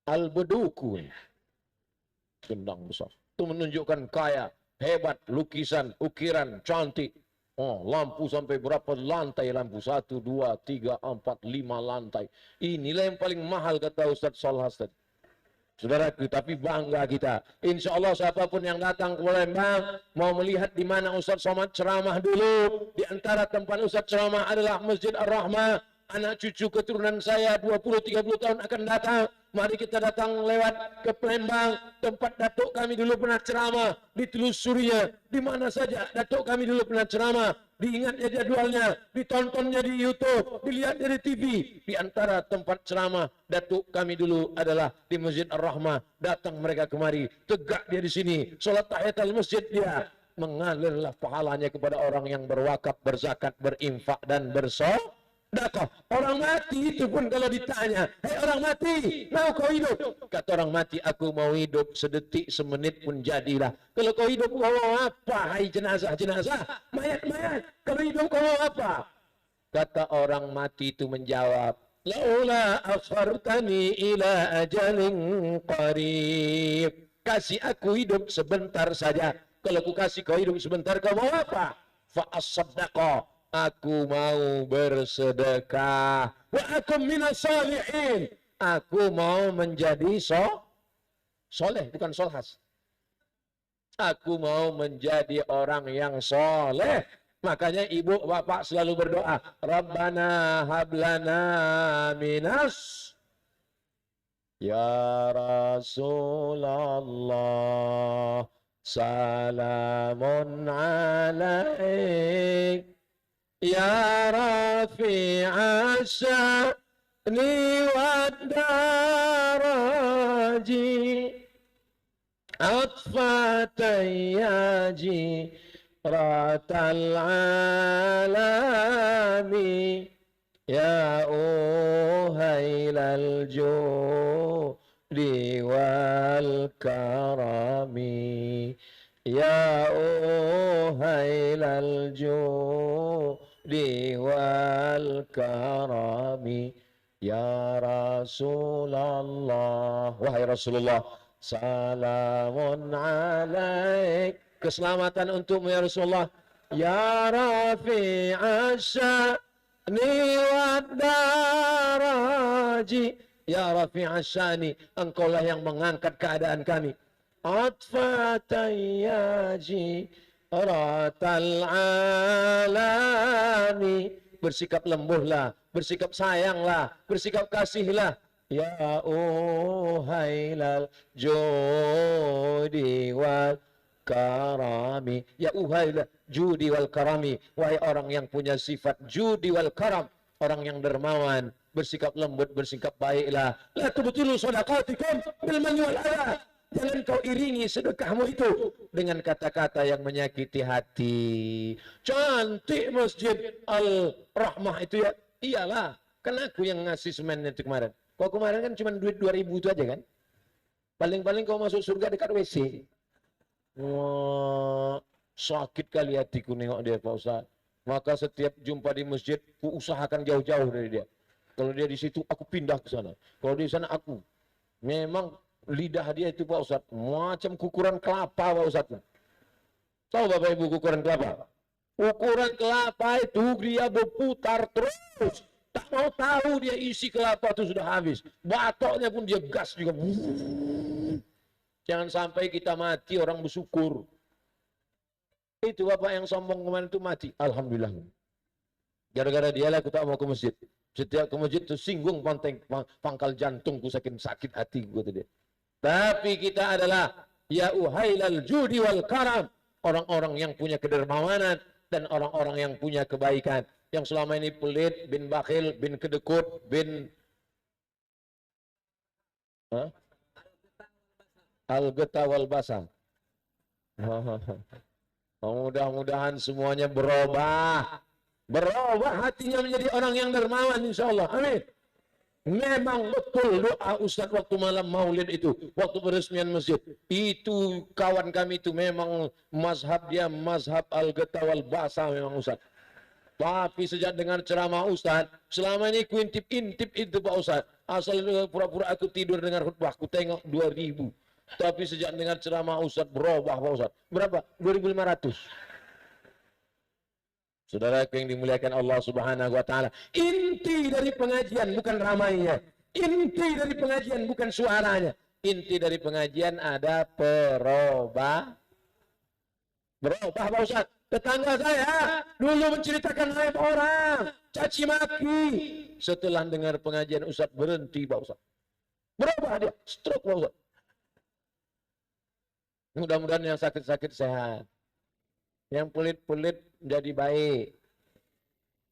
Al-Bedukun. Gendang besar. Itu menunjukkan kaya, hebat, lukisan, ukiran, cantik. Oh, lampu sampai berapa lantai lampu? 1, 2, 3, 4, 5 lantai. Inilah yang paling mahal kata Ustaz Salhas tadi. Saudaraku, tapi bangga kita. Insya Allah siapapun yang datang ke Palembang mau melihat di mana Ustaz Somad ceramah dulu. Di antara tempat Ustaz ceramah adalah Masjid Ar-Rahmah. Anak cucu keturunan saya 20-30 tahun akan datang. Mari kita datang lewat ke Palembang. Tempat datuk kami dulu pernah ceramah. Ditelusurinya. Di mana saja datuk kami dulu pernah ceramah. Diingatnya jadwalnya. Ditontonnya di YouTube. Dilihat dari TV. Di antara tempat ceramah datuk kami dulu adalah di Masjid Ar-Rahmah. Datang mereka kemari. Tegak dia di sini. Salat tahiyatul masjid dia. Mengalirlah pahalanya kepada orang yang berwakaf, berzakat, berinfak dan bersedekah. Orang mati itu pun kalau ditanya, hei orang mati, mau kau hidup? Kata orang mati, aku mau hidup sedetik, semenit pun jadilah. Kalau kau hidup, kau mau apa? Hai jenazah, mayat. Kalau hidup, kau mau apa? Kata orang mati itu menjawab, laula akhartani ila ajalin qarib. Kasih aku hidup sebentar saja. Kalau aku kasih kau hidup sebentar, kau mau apa? Fa'as-saddaqa. Aku mau bersedekah. Wa akum minas salihin. Aku mau menjadi soleh, bukan solhas. Aku mau menjadi orang yang soleh. Makanya ibu bapak selalu berdoa. Rabbana hablana minas. Ya Rasulullah. Salamun alaik. Ya Rafi'a sya'ni wad-daraji atfa tayyaji ratal alami ya uhailal judi wal karami ya uhailal judi wal karami ya Rasulullah. Wahai Rasulullah, salamun alaik. Keselamatan untukmu ya Rasulullah. Ya Rafi'a sya'ni wad-daraji. Ya Rafi'a sya'ni, engkaulah yang mengangkat keadaan kami. Atfa tayyaji ratal alami. Bersikap lembuhlah, bersikap sayanglah, bersikap kasihlah. Ya uhailal judi wal karami. Ya uhailal judi wal karami. Wahai orang yang punya sifat judi wal karam, orang yang dermawan, bersikap lembut, bersikap baiklah. La tubtilu shadaqatikum bil manni wal adha. Jangan kau iringi sedekahmu itu dengan kata-kata yang menyakiti hati. Cantik Masjid Al-Rahmah itu ya. Iyalah, kan aku yang ngasih semen itu kemarin. Kau kemarin kan cuma duit 2.000 itu aja kan. Paling-paling kau masuk surga dekat WC. Wah, sakit kali hatiku nengok dia Pak Ustaz. Maka setiap jumpa di masjid, ku usahakan jauh-jauh dari dia. Kalau dia di situ, aku pindah ke sana. Kalau di sana aku. Memang lidah dia itu Pak Ustaz, macam kukuran kelapa Pak Ustaz. Tahu Bapak Ibu kukuran kelapa? Ukuran kelapa itu dia berputar terus. Tak mau tahu dia isi kelapa itu sudah habis. Batoknya pun dia gas juga. Jangan sampai kita mati orang bersyukur. Itu Bapak yang sombong kemarin itu mati. Alhamdulillah. Gara-gara dialah aku tak mau ke masjid. Setiap ke masjid itu singgung pangkal jantungku saking sakit hati gue tadi. Tapi kita adalah ya uhailal judi wal karam. Orang-orang yang punya kedermawanan dan orang-orang yang punya kebaikan. Yang selama ini pelit, bin bakhil, bin kedekut, bin al-geta wal basa. Mudah-mudahan semuanya berubah. Berubah hatinya menjadi orang yang dermawan insyaAllah. Amin. Memang betul doa Ustaz waktu malam maulid itu, waktu peresmian masjid. Itu kawan kami itu memang mazhab dia, mazhab al-geta wal basa memang Ustaz. Tapi sejak dengar ceramah Ustaz, selama ini ku intip-intip itu Pak Ustaz. Asal pura-pura aku tidur dengar khutbah, aku tengok 2.000. Tapi sejak dengar ceramah Ustaz berubah Pak Ustaz. Berapa? 2.500. Saudara yang dimuliakan Allah Subhanahu wa taala, inti dari pengajian bukan ramainya. Inti dari pengajian bukan suaranya. Inti dari pengajian ada berubah Pak Ustaz. Tetangga saya dulu menceritakan aib orang, caci maki. Setelah dengar pengajian Ustaz berhenti Pak Ustaz. Berubah dia, stroke Pak Ustaz. Mudah-mudahan yang sakit-sakit sehat. Yang pelit-pelit jadi baik.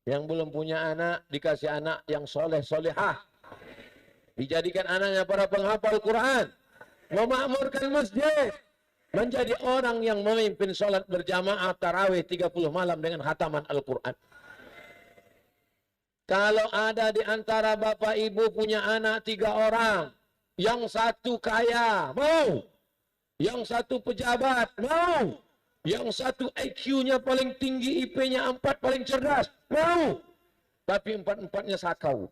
Yang belum punya anak, dikasih anak yang soleh-solehah. Dijadikan anaknya para penghafal Quran. Memakmurkan masjid. Menjadi orang yang memimpin sholat berjamaah tarawih 30 malam dengan khataman Al-Quran. Kalau ada di antara bapak ibu punya anak 3 orang. Yang satu kaya, mau. Yang satu pejabat, mau. Yang satu IQ-nya paling tinggi, IP-nya 4 paling cerdas. Mau. Tapi 4-4-nya sakau.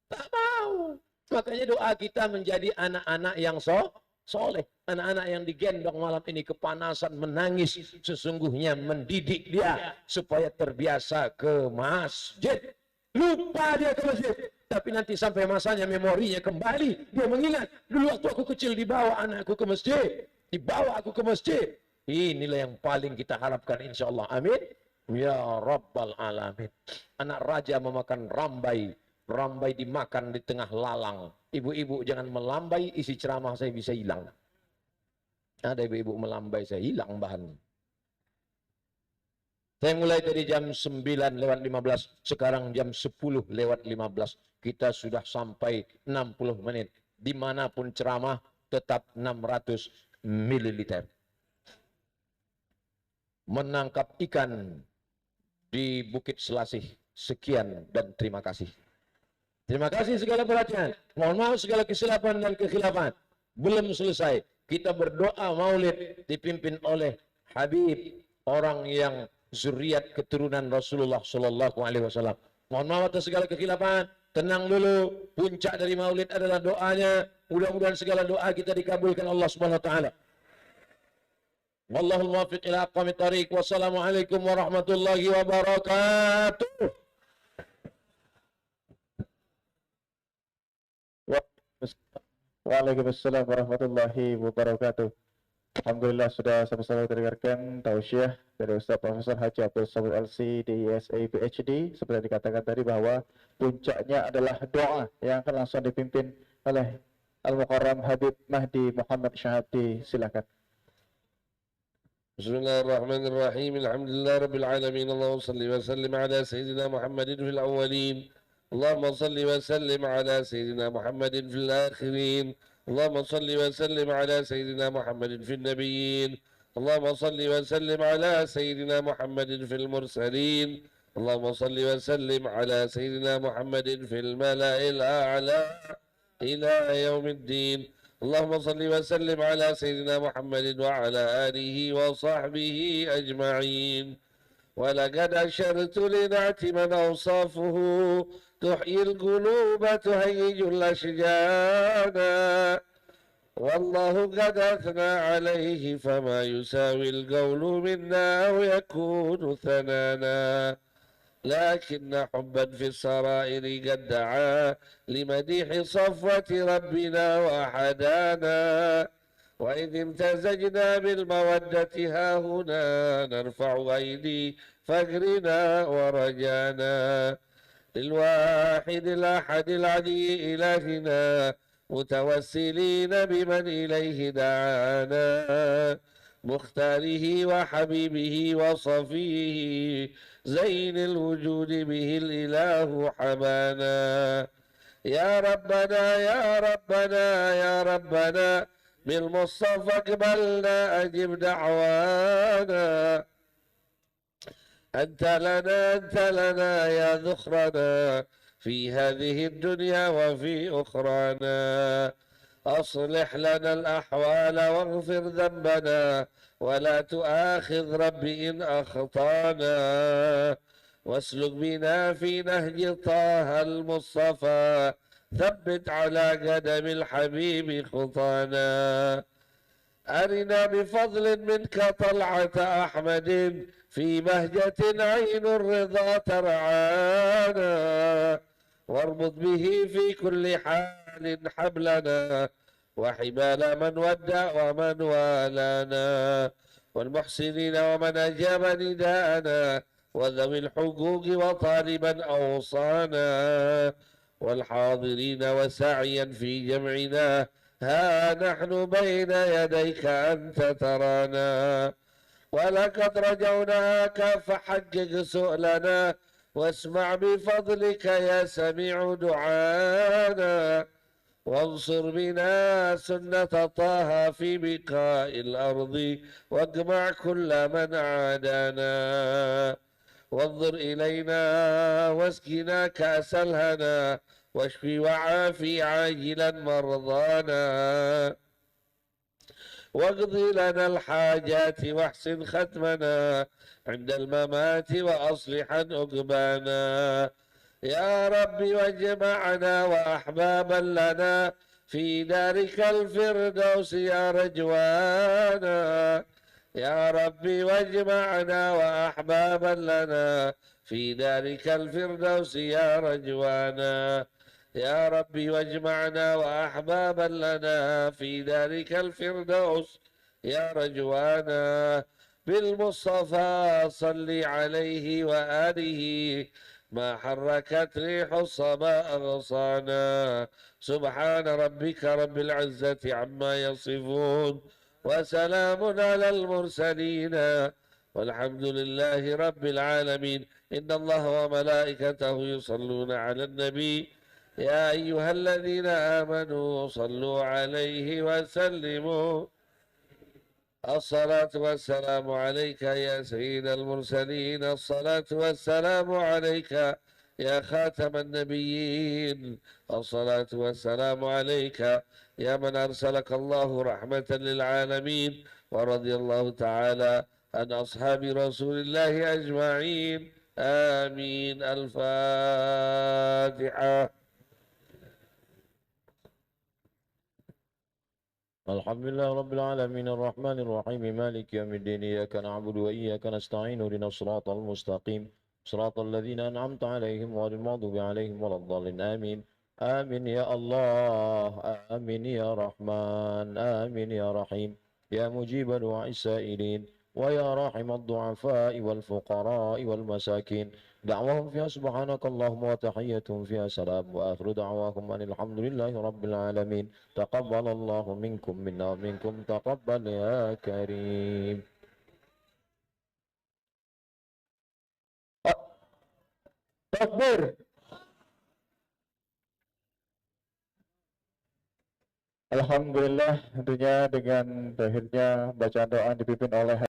Tak mau. Makanya doa kita menjadi anak-anak yang soleh. Anak-anak yang digendong malam ini kepanasan, menangis. Sesungguhnya mendidik dia supaya terbiasa ke masjid. Lupa dia ke masjid. Tapi nanti sampai masanya memorinya kembali. Dia mengingat. Dulu waktu aku kecil dibawa anakku ke masjid. Dibawa aku ke masjid. Inilah yang paling kita harapkan insya Allah. Amin. Ya Rabbal Alamin. Anak raja memakan rambai. Rambai dimakan di tengah lalang. Ibu-ibu jangan melambai, isi ceramah saya bisa hilang. Ada ibu-ibu melambai, saya hilang bahannya. Saya mulai dari jam 9:15. Sekarang jam 10:15. Kita sudah sampai 60 menit. Dimanapun ceramah tetap 600 ml. Menangkap ikan di Bukit Selasih. Sekian dan terima kasih. Terima kasih segala perhatian. Mohon maaf segala kesilapan dan kekhilafan. Belum selesai. Kita berdoa maulid dipimpin oleh Habib, orang yang zuriat keturunan Rasulullah Sallallahu Alaihi Wasallam. Mohon maaf atas segala kekhilafan. Tenang dulu. Puncak dari maulid adalah doanya. Mudah-mudahan segala doa kita dikabulkan Allah Subhanahu Wa Taala. Wallahul muwaffiq ila aqwamit thariq. Wassalamualaikum warahmatullahi wabarakatuh. Waalaikumsalam warahmatullahi wabarakatuh. Alhamdulillah sudah sama-sama terdengarkan tausiah dari Ustaz Profesor Haji Abdul Somad LC DISA PhD. Seperti dikatakan tadi bahwa puncaknya adalah doa yang akan langsung dipimpin oleh Al-Mukarram Habib Mahdi Muhammad Syahadi. Silakan. بسم الله الرحمن الرحيم الحمد لله رب العالمين اللهم صل وسلم على سيدنا محمد في الأولين اللهم صل وسلم على سيدنا محمد في الآخرين اللهم صل وسلم على سيدنا محمد في النبيين اللهم صل وسلم على سيدنا محمد في المرسلين اللهم صل وسلم على سيدنا محمد في الملأ الأعلى إلى يوم الدين اللهم صل وسلم على سيدنا محمد وعلى آله وصحبه أجمعين ولقد أشرت لنعت من أوصافه تحيي القلوب تهيج الأشجان والله قد أثنى عليه فما يساوي القول منا أو يكون ثنانا لكن حبا في السرائر قد دعا لمديح صفوة ربنا وأحدانا وإذ امتزجنا بالمودة ها هنا نرفع أيدي فقرنا ورجانا للواحد الأحد العلي إلهنا متوسلين بمن إليه دعانا مختاره وحبيبه وصفيه زين الوجود به الإله حمانا يا ربنا يا ربنا يا ربنا بالمصطفى اقبلنا أجب دعوانا أنت لنا يا ذخرنا في هذه الدنيا وفي أخرانا أصلح لنا الأحوال واغفر ذنبنا ولا تؤاخذ رب إن أخطانا واسلك بنا في نهج طه المصطفى ثبت على قدم الحبيب خطانا أرنا بفضل منك طلعة أحمد في بهجة عين الرضا ترعانا واربط به في كل حال حبلنا وحبال من ودع ومن والانا والمحسنين ومن أجاب نداءنا وذوي الحقوق وطالبا أوصانا والحاضرين وسعيا في جمعنا ها نحن بين يديك أنت ترانا ولقد رجوناك فحقق سؤلنا واسمع بفضلك يا سميع دعانا وانصر بنا سنة طه في بقاء الأرض واجمع كل من عادانا وانظر إلينا واسقنا كأس الهنا واشفي وعافي عاجلا مرضانا واقضي لنا الحاجات واحسن ختمنا عند الممات وأصلحا عقبانا يا رب واجمعنا وأحبابا لنا في دارك الفردوس يا رجوانا يا رب واجمعنا وأحبابا لنا في دارك الفردوس يا رجوانا يا رب واجمعنا وأحبابا لنا في دارك الفردوس يا رجوانا بالمصطفى صل عليه وآله ما حركت ريح الصبا أغصانا سبحان ربك رب العزة عما يصفون وسلام على المرسلين والحمد لله رب العالمين إن الله وملائكته يصلون على النبي يا أيها الذين آمنوا صلوا عليه وسلموا الصلاة والسلام عليك يا سيد المرسلين الصلاة والسلام عليك يا خاتم النبيين الصلاة والسلام عليك يا من أرسلك الله رحمة للعالمين ورضي الله تعالى عن أصحاب رسول الله أجمعين آمين الفاتحة الحمد لله رب العالمين الرحمن الرحيم مالك يوم الدين إياك نعبد وإياك نستعين اهدنا الصراط المستقيم صراط الذين أنعمت عليهم غير المغضوب عليهم ولا الضالين آمين آمين يا الله آمين يا رحمن آمين يا رحيم يا مجيب دعاء السائلين ويا راحم الضعفاء والفقراء والمساكين دعوهم فيها سبحانك اللهم وتحيتهم فيها سلام وآخر دعواهم أن الحمد لله رب العالمين تقبل الله منكم منا ومنكم تقبل يا كريم. Takbir. Alhamdulillah, tentunya dengan berakhirnya bacaan doa dipimpin oleh